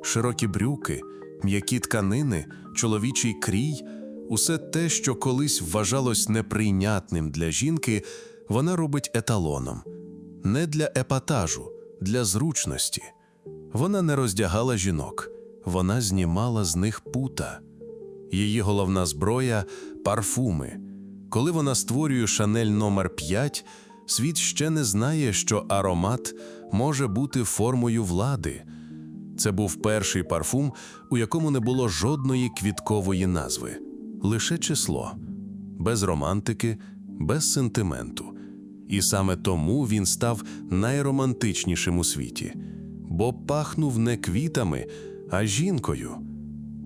Широкі брюки, м'які тканини, чоловічий крій – усе те, що колись вважалось неприйнятним для жінки, вона робить еталоном. Не для епатажу, для зручності. Вона не роздягала жінок, вона знімала з них пута. Її головна зброя – парфуми. Коли вона створює Шанель номер 5, світ ще не знає, що аромат може бути формою влади. Це був перший парфум, у якому не було жодної квіткової назви. Лише число. Без романтики, без сентименту. І саме тому він став найромантичнішим у світі. Бо пахнув не квітами, а жінкою.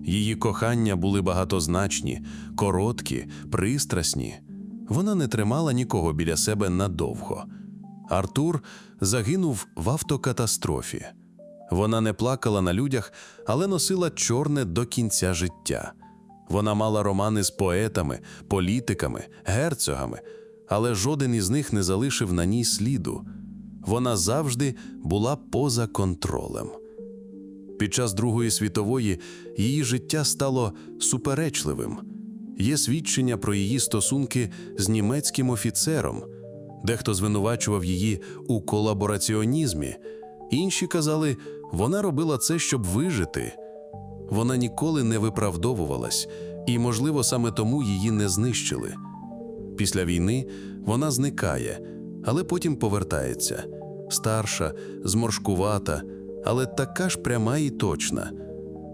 Її кохання були багатозначні, короткі, пристрасні. Вона не тримала нікого біля себе надовго. Артур загинув в автокатастрофі. Вона не плакала на людях, але носила чорне до кінця життя. Вона мала романи з поетами, політиками, герцогами, але жоден із них не залишив на ній сліду. Вона завжди була поза контролем. Під час Другої світової її життя стало суперечливим. Є свідчення про її стосунки з німецьким офіцером. Дехто звинувачував її у колабораціонізмі. Інші казали, вона робила це, щоб вижити. Вона ніколи не виправдовувалась, і, можливо, саме тому її не знищили. Після війни вона зникає, але потім повертається. Старша, зморшкувата, але така ж пряма і точна.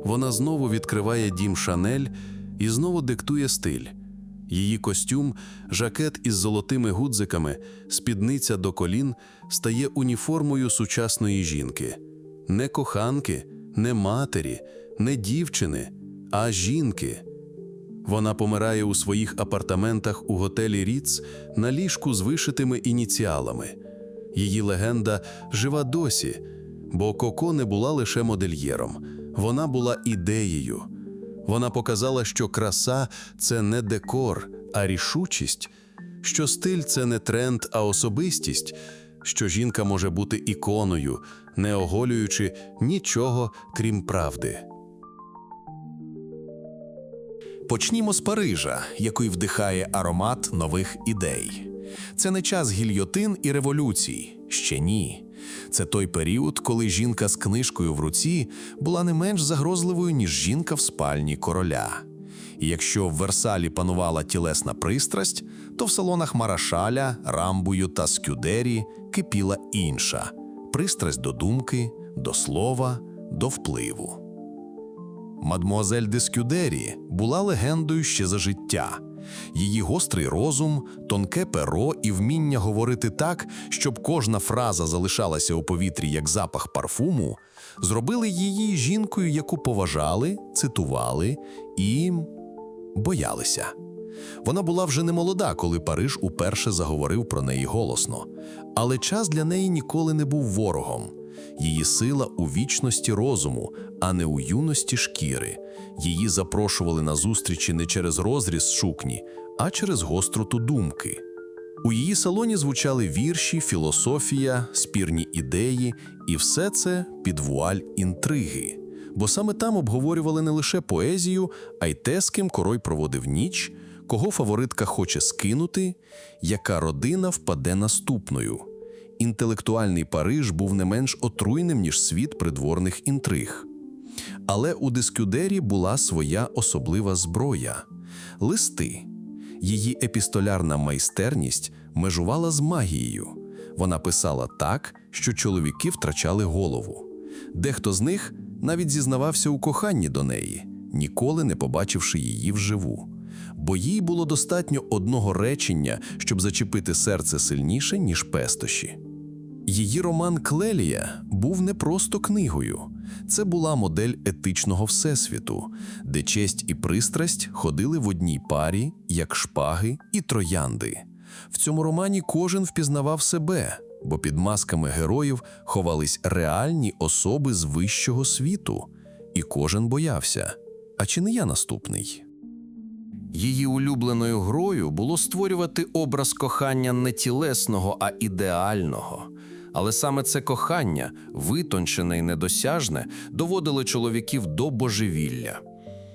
Вона знову відкриває дім Шанель і знову диктує стиль. Її костюм, жакет із золотими гудзиками, спідниця до колін стає уніформою сучасної жінки. Не коханки, не матері, не дівчини, а жінки. Вона помирає у своїх апартаментах у готелі Ріц на ліжку з вишитими ініціалами. Її легенда жива досі, бо Коко не була лише модельєром, вона була ідеєю. Вона показала, що краса – це не декор, а рішучість, що стиль – це не тренд, а особистість, що жінка може бути іконою, не оголюючи нічого, крім правди. Почнімо з Парижа, який вдихає аромат нових ідей. Це не час гільйотин і революцій. Ще ні. Це той період, коли жінка з книжкою в руці була не менш загрозливою, ніж жінка в спальні короля. І якщо в Версалі панувала тілесна пристрасть, то в салонах Марашаля, Рамбую та Скюдері кипіла інша – пристрасть до думки, до слова, до впливу. Мадмуазель де Скюдері була легендою ще за життя. Її гострий розум, тонке перо і вміння говорити так, щоб кожна фраза залишалася у повітрі як запах парфуму, зробили її жінкою, яку поважали, цитували і боялися. Вона була вже не молода, коли Париж уперше заговорив про неї голосно. Але час для неї ніколи не був ворогом. Її сила у вічності розуму, а не у юності шкіри. Її запрошували на зустрічі не через розріз сукні, а через гостроту думки. У її салоні звучали вірші, філософія, спірні ідеї, і все це під вуаль інтриги. Бо саме там обговорювали не лише поезію, а й те, з ким король проводив ніч, кого фаворитка хоче скинути, яка родина впаде наступною. Інтелектуальний Париж був не менш отруйним, ніж світ придворних інтриг. Але у де Скюдері була своя особлива зброя – листи. Її епістолярна майстерність межувала з магією. Вона писала так, що чоловіки втрачали голову. Дехто з них навіть зізнавався у коханні до неї, ніколи не побачивши її вживу. Бо їй було достатньо одного речення, щоб зачепити серце сильніше, ніж пестощі. Її роман «Клелія» був не просто книгою. Це була модель етичного всесвіту, де честь і пристрасть ходили в одній парі, як шпаги і троянди. В цьому романі кожен впізнавав себе, бо під масками героїв ховались реальні особи з вищого світу. І кожен боявся. А чи не я наступний? Її улюбленою грою було створювати образ кохання не тілесного, а ідеального. Але саме це кохання, витончене і недосяжне, доводило чоловіків до божевілля.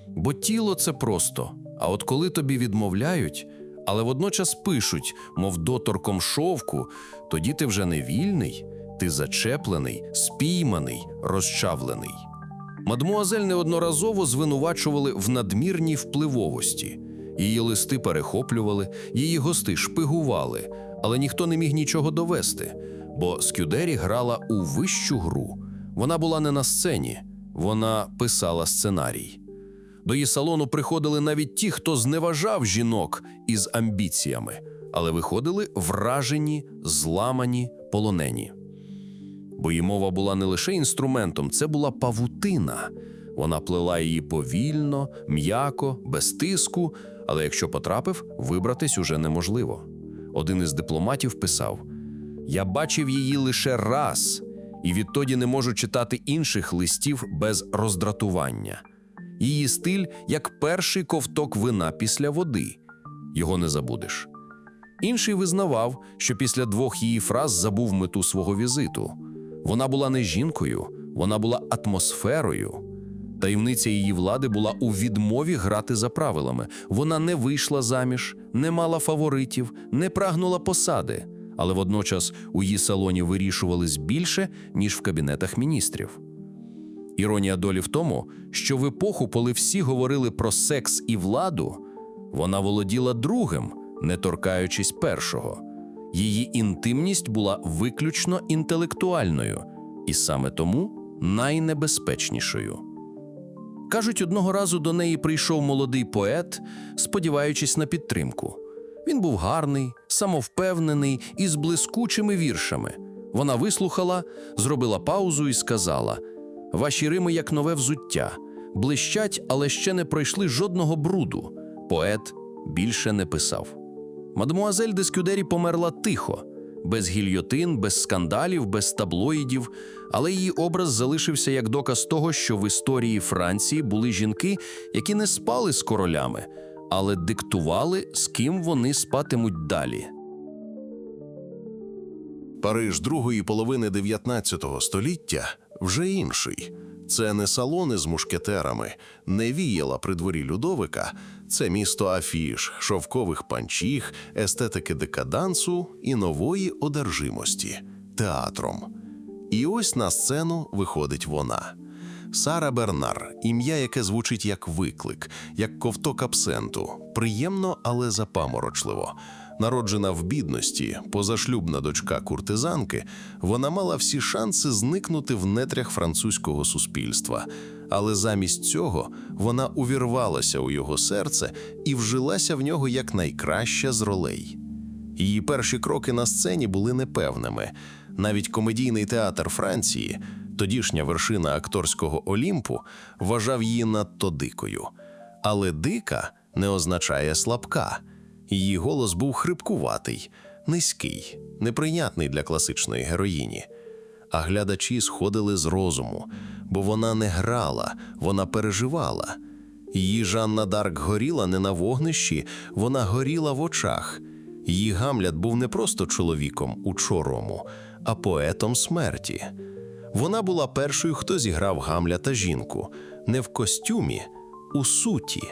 Бо тіло – це просто, а от коли тобі відмовляють, але водночас пишуть, мов доторком шовку, тоді ти вже не вільний, ти зачеплений, спійманий, розчавлений. Мадмуазель неодноразово звинувачували в надмірній впливовості. Її листи перехоплювали, її гости шпигували, але ніхто не міг нічого довести, бо Скюдері грала у вищу гру. Вона була не на сцені, вона писала сценарій. До її салону приходили навіть ті, хто зневажав жінок із амбіціями, але виходили вражені, зламані, полонені. Бо її мова була не лише інструментом, це була павутина. Вона плела її повільно, м'яко, без тиску, але якщо потрапив, вибратись уже неможливо. Один із дипломатів писав: «Я бачив її лише раз, і відтоді не можу читати інших листів без роздратування. Її стиль – як перший ковток вина після води. Його не забудеш». Інший визнавав, що після 2 її фраз забув мету свого візиту. Вона була не жінкою, вона була атмосферою. Таємниця її влади була у відмові грати за правилами. Вона не вийшла заміж, не мала фаворитів, не прагнула посади, але водночас у її салоні вирішувались більше, ніж в кабінетах міністрів. Іронія долі в тому, що в епоху, коли всі говорили про секс і владу, вона володіла другим, не торкаючись першого. Її інтимність була виключно інтелектуальною, і саме тому найнебезпечнішою. Кажуть, одного разу до неї прийшов молодий поет, сподіваючись на підтримку. Він був гарний, самовпевнений і з блискучими віршами. Вона вислухала, зробила паузу і сказала: «Ваші рими як нове взуття, блищать, але ще не пройшли жодного бруду». Поет більше не писав. Мадмуазель де Скюдері померла тихо, без гільйотин, без скандалів, без таблоїдів, але її образ залишився як доказ того, що в історії Франції були жінки, які не спали з королями, але диктували, з ким вони спатимуть далі. Париж другої половини 19 століття вже інший. Це не салони з мушкетерами, не віяла при дворі Людовика. Це місто афіш, шовкових панчіх, естетики декадансу і нової одержимості – театром. І ось на сцену виходить вона. Сара Бернар – ім'я, яке звучить як виклик, як ковток абсенту. Приємно, але запаморочливо. Народжена в бідності, позашлюбна дочка куртизанки, вона мала всі шанси зникнути в нетрях французького суспільства. Але замість цього вона увірвалася у його серце і вжилася в нього як найкраща з ролей. Її перші кроки на сцені були непевними. Навіть комедійний театр Франції, тодішня вершина акторського Олімпу, вважав її надто дикою. Але дика не означає слабка. Її голос був хрипкуватий, низький, неприйнятний для класичної героїні. А глядачі сходили з розуму, бо вона не грала, вона переживала. Її Жанна Дарк горіла не на вогнищі, вона горіла в очах. Її Гамлет був не просто чоловіком у чорному, а поетом смерті. Вона була першою, хто зіграв Гамлета жінку, не в костюмі, у суті.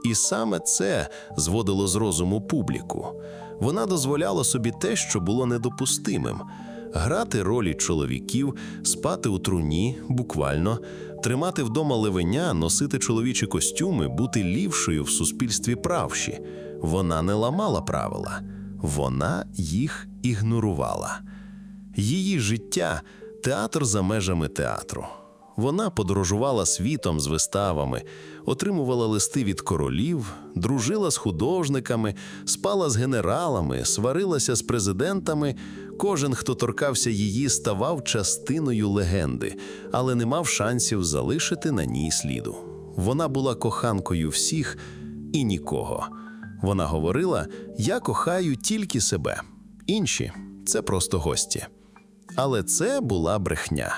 І саме це зводило з розуму публіку. Вона дозволяла собі те, що було недопустимим – грати ролі чоловіків, спати у труні, буквально, тримати вдома левеня, носити чоловічі костюми, бути лівшою в суспільстві правші. Вона не ламала правила, вона їх ігнорувала. Її життя – театр за межами театру. Вона подорожувала світом з виставами, отримувала листи від королів, дружила з художниками, спала з генералами, сварилася з президентами. Кожен, хто торкався її, ставав частиною легенди, але не мав шансів залишити на ній сліду. Вона була коханкою всіх і нікого. Вона говорила: «Я кохаю тільки себе. Інші – це просто гості». Але це була брехня,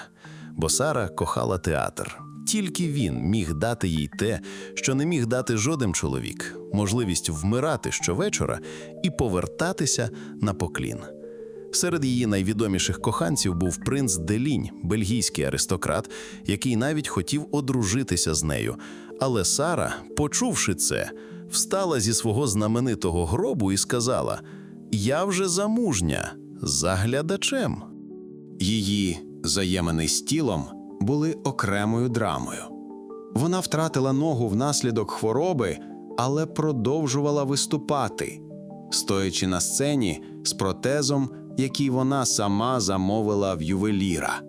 бо Сара кохала театр. Тільки він міг дати їй те, що не міг дати жоден чоловік – можливість вмирати щовечора і повертатися на поклін. Серед її найвідоміших коханців був принц де Лінь, бельгійський аристократ, який навіть хотів одружитися з нею. Але Сара, почувши це, встала зі свого знаменитого гробу і сказала: «Я вже замужня, за глядачем». Її взаємини з тілом були окремою драмою. Вона втратила ногу внаслідок хвороби, але продовжувала виступати, стоячи на сцені з протезом, який вона сама замовила в ювеліра.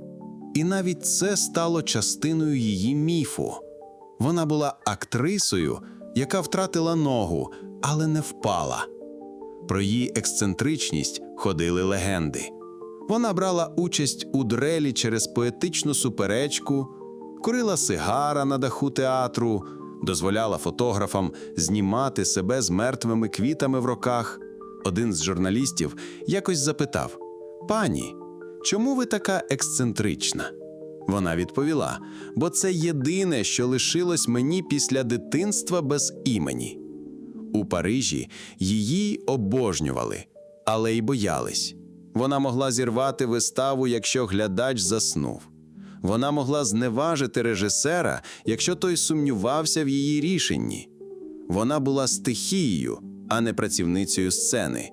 І навіть це стало частиною її міфу. Вона була актрисою, яка втратила ногу, але не впала. Про її ексцентричність ходили легенди. Вона брала участь у дуелі через поетичну суперечку, курила сигара на даху театру, дозволяла фотографам знімати себе з мертвими квітами в руках. Один з журналістів якось запитав: «Пані, чому ви така ексцентрична?» Вона відповіла: «Бо це єдине, що лишилось мені після дитинства без імені». У Парижі її обожнювали, але й боялись. Вона могла зірвати виставу, якщо глядач заснув. Вона могла зневажити режисера, якщо той сумнівався в її рішенні. Вона була стихією, а не працівницею сцени.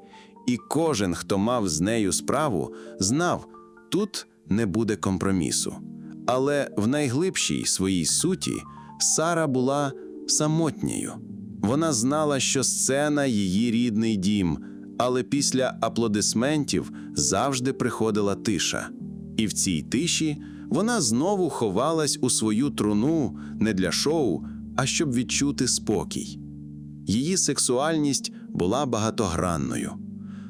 І кожен, хто мав з нею справу, знав, тут не буде компромісу. Але в найглибшій своїй суті Сара була самотньою. Вона знала, що сцена – її рідний дім, але після аплодисментів завжди приходила тиша. І в цій тиші вона знову ховалась у свою труну не для шоу, а щоб відчути спокій. Її сексуальність була багатогранною.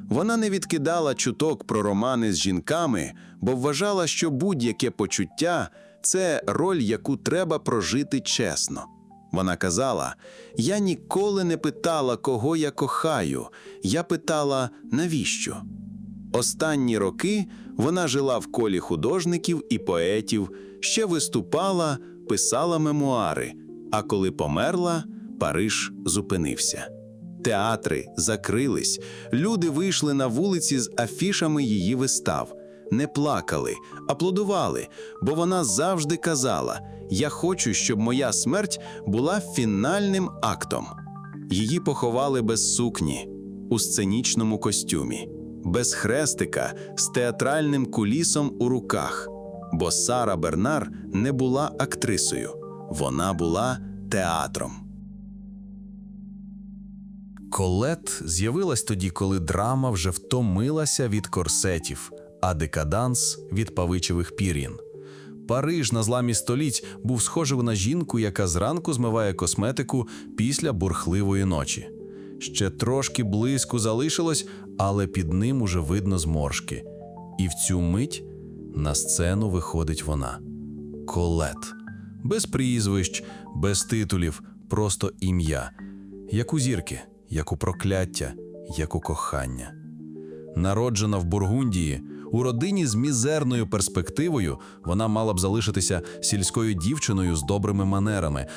Вона не відкидала чуток про романи з жінками, бо вважала, що будь-яке почуття – це роль, яку треба прожити чесно. Вона казала: «Я ніколи не питала, кого я кохаю, я питала, навіщо?». Останні роки вона жила в колі художників і поетів, ще виступала, писала мемуари, а коли померла, Париж зупинився. Театри закрились, люди вийшли на вулиці з афішами її вистав. Не плакали, аплодували, бо вона завжди казала: «Я хочу, щоб моя смерть була фінальним актом». Її поховали без сукні, у сценічному костюмі, без хрестика, з театральним кулісом у руках. Бо Сара Бернар не була актрисою, вона була театром. Колет з'явилась тоді, коли драма вже втомилася від корсетів, а декаданс – від павичевих пір'їн. Париж на зламі століть був схожий на жінку, яка зранку змиває косметику після бурхливої ночі. Ще трошки блиску залишилось, але під ним уже видно зморшки. І в цю мить на сцену виходить вона – Колет. Без прізвищ, без титулів, просто ім'я. Як у зірки, як у прокляття, як у кохання. Народжена в Бургундії, у родині з мізерною перспективою, вона мала б залишитися сільською дівчиною з добрими манерами,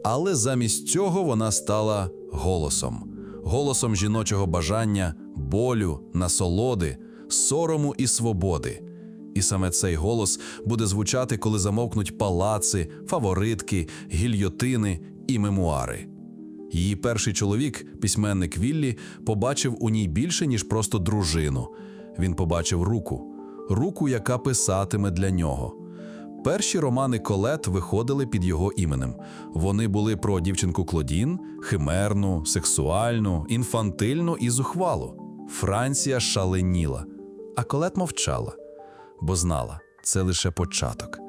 але замість цього вона стала голосом. Голосом жіночого бажання, болю, насолоди, сорому і свободи. І саме цей голос буде звучати, коли замовкнуть палаци, фаворитки, гільйотини і мемуари. Її перший чоловік, письменник Віллі, побачив у ній більше, ніж просто дружину. Він побачив руку, яка писатиме для нього. Перші романи Колет виходили під його іменем. Вони були про дівчинку Клодін, химерну, сексуальну, інфантильну і зухвалу. Франція шаленіла, а Колет мовчала, бо знала – це лише початок.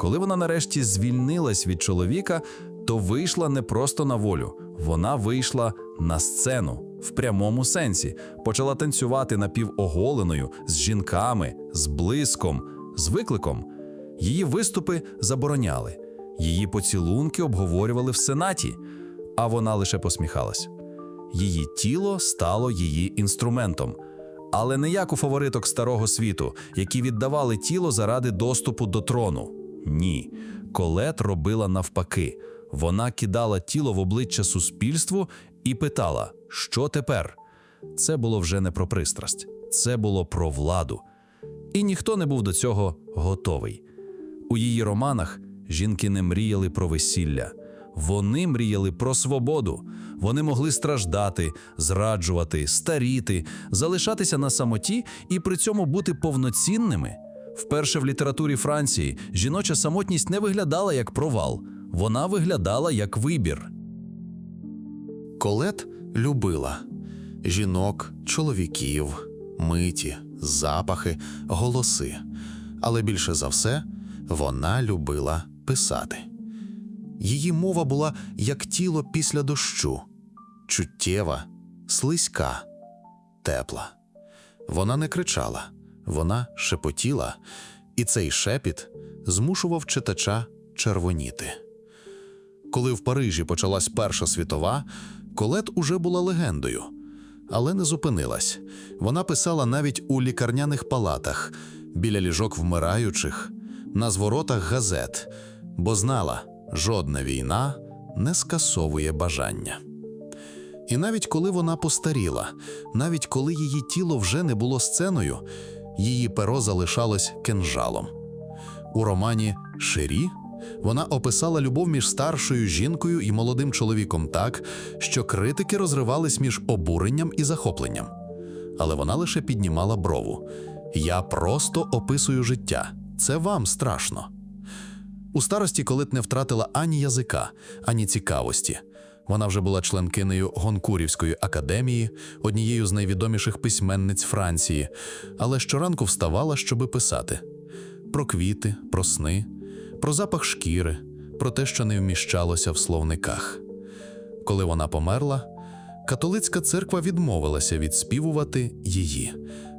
Коли вона нарешті звільнилась від чоловіка, то вийшла не просто на волю, вона вийшла на сцену в прямому сенсі, почала танцювати напівоголеною, з жінками, з блиском, з викликом. Її виступи забороняли, її поцілунки обговорювали в Сенаті, а вона лише посміхалась. Її тіло стало її інструментом. Але не як у фавориток Старого світу, які віддавали тіло заради доступу до трону. Ні. Колет робила навпаки. Вона кидала тіло в обличчя суспільству і питала, що тепер? Це було вже не про пристрасть. Це було про владу. І ніхто не був до цього готовий. У її романах жінки не мріяли про весілля. Вони мріяли про свободу. Вони могли страждати, зраджувати, старіти, залишатися на самоті і при цьому бути повноцінними. Вперше в літературі Франції жіноча самотність не виглядала як провал. Вона виглядала як вибір. Колет любила жінок, чоловіків, миті, запахи, голоси. Але більше за все вона любила писати. Її мова була як тіло після дощу, чуттєва, слизька, тепла. Вона не кричала, вона шепотіла, і цей шепіт змушував читача червоніти. Коли в Парижі почалась Перша світова, Колет уже була легендою. Але не зупинилась. Вона писала навіть у лікарняних палатах, біля ліжок вмираючих, на зворотах газет, бо знала, жодна війна не скасовує бажання. І навіть коли вона постаріла, навіть коли її тіло вже не було сценою, її перо залишалось кинжалом. У романі «Шері» вона описала любов між старшою жінкою і молодим чоловіком так, що критики розривались між обуренням і захопленням. Але вона лише піднімала брову. «Я просто описую життя. Це вам страшно». У старості Колет не втратила ані язика, ані цікавості. Вона вже була членкинею Гонкурівської академії, однією з найвідоміших письменниць Франції, але щоранку вставала, щоби писати. Про квіти, про сни, про запах шкіри, про те, що не вміщалося в словниках. Коли вона померла, католицька церква відмовилася відспівувати її.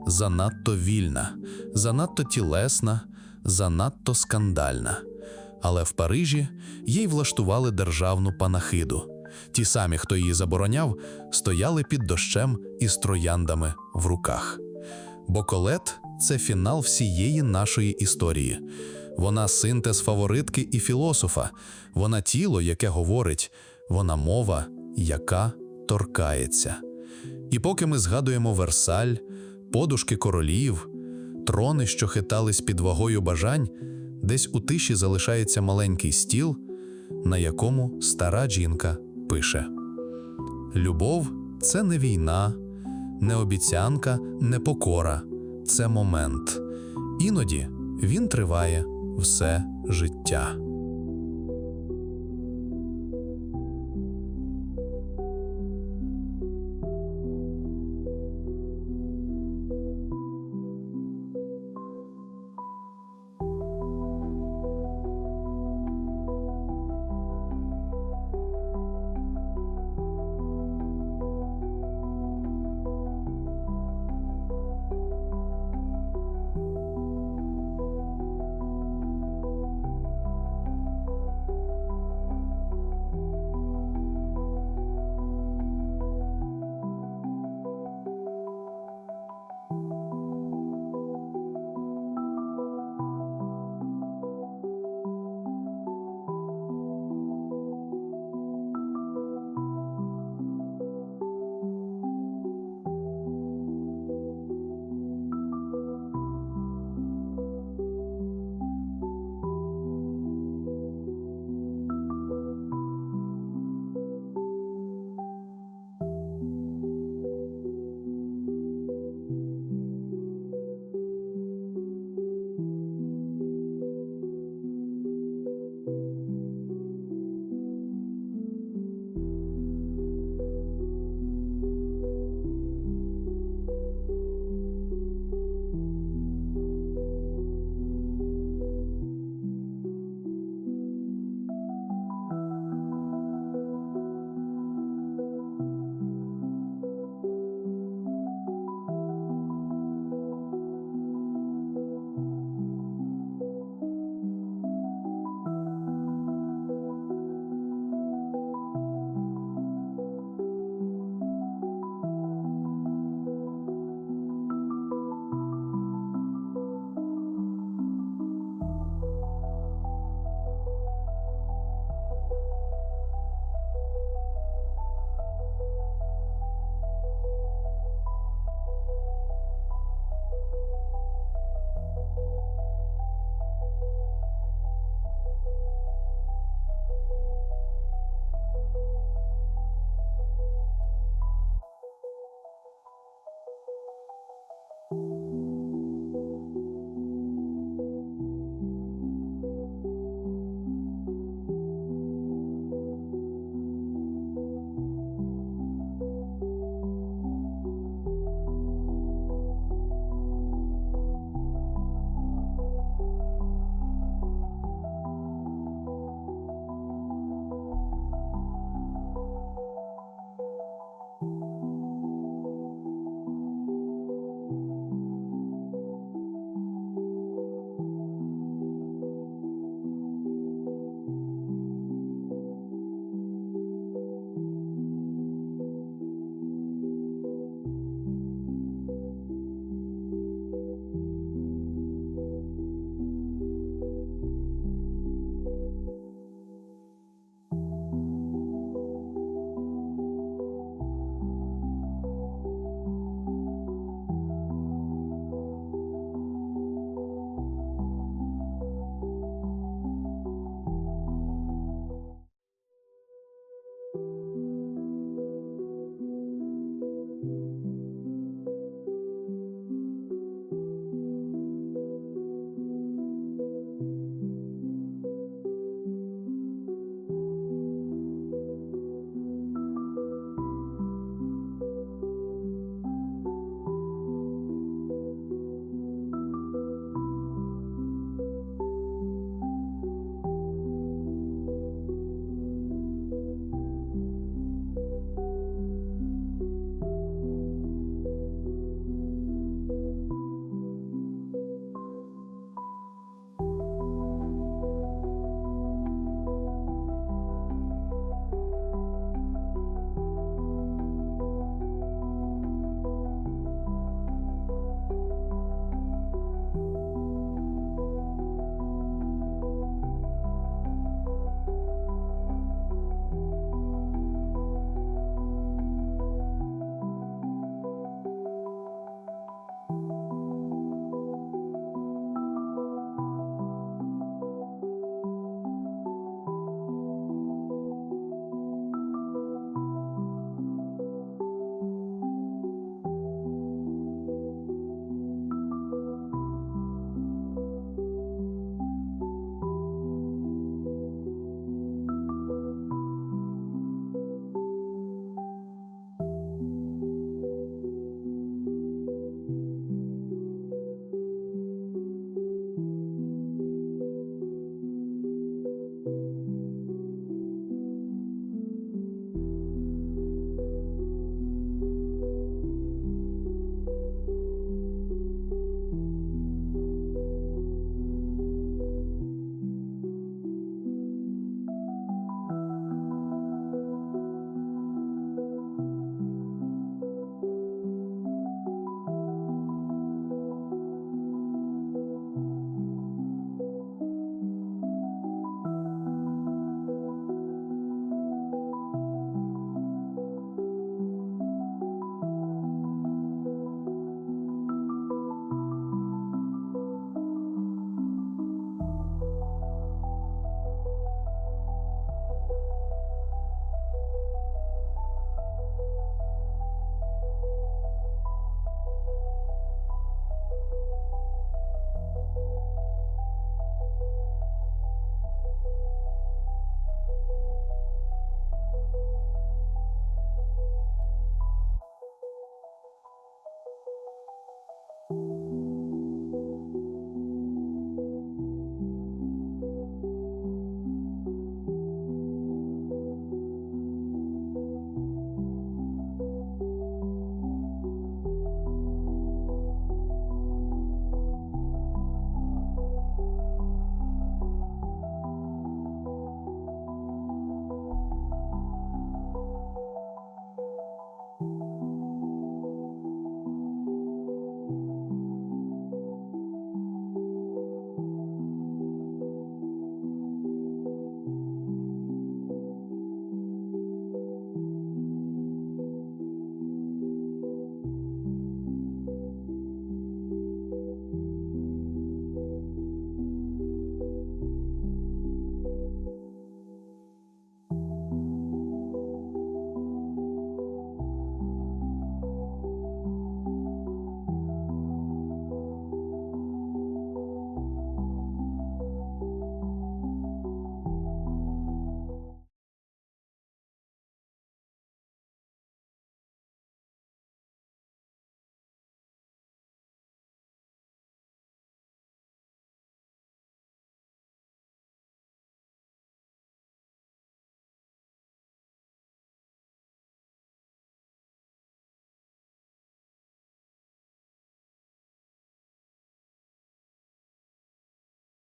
Занадто вільна, занадто тілесна, занадто скандальна. Але в Парижі їй влаштували державну панахиду. Ті самі, хто її забороняв, стояли під дощем із трояндами в руках. Бо Колет – це фінал всієї нашої історії. Вона синтез фаворитки і філософа. Вона тіло, яке говорить. Вона мова, яка торкається. І поки ми згадуємо Версаль, подушки королів, трони, що хитались під вагою бажань, десь у тиші залишається маленький стіл, на якому стара жінка пише: «Любов – це не війна, не обіцянка, не покора. Це момент. Іноді він триває все життя».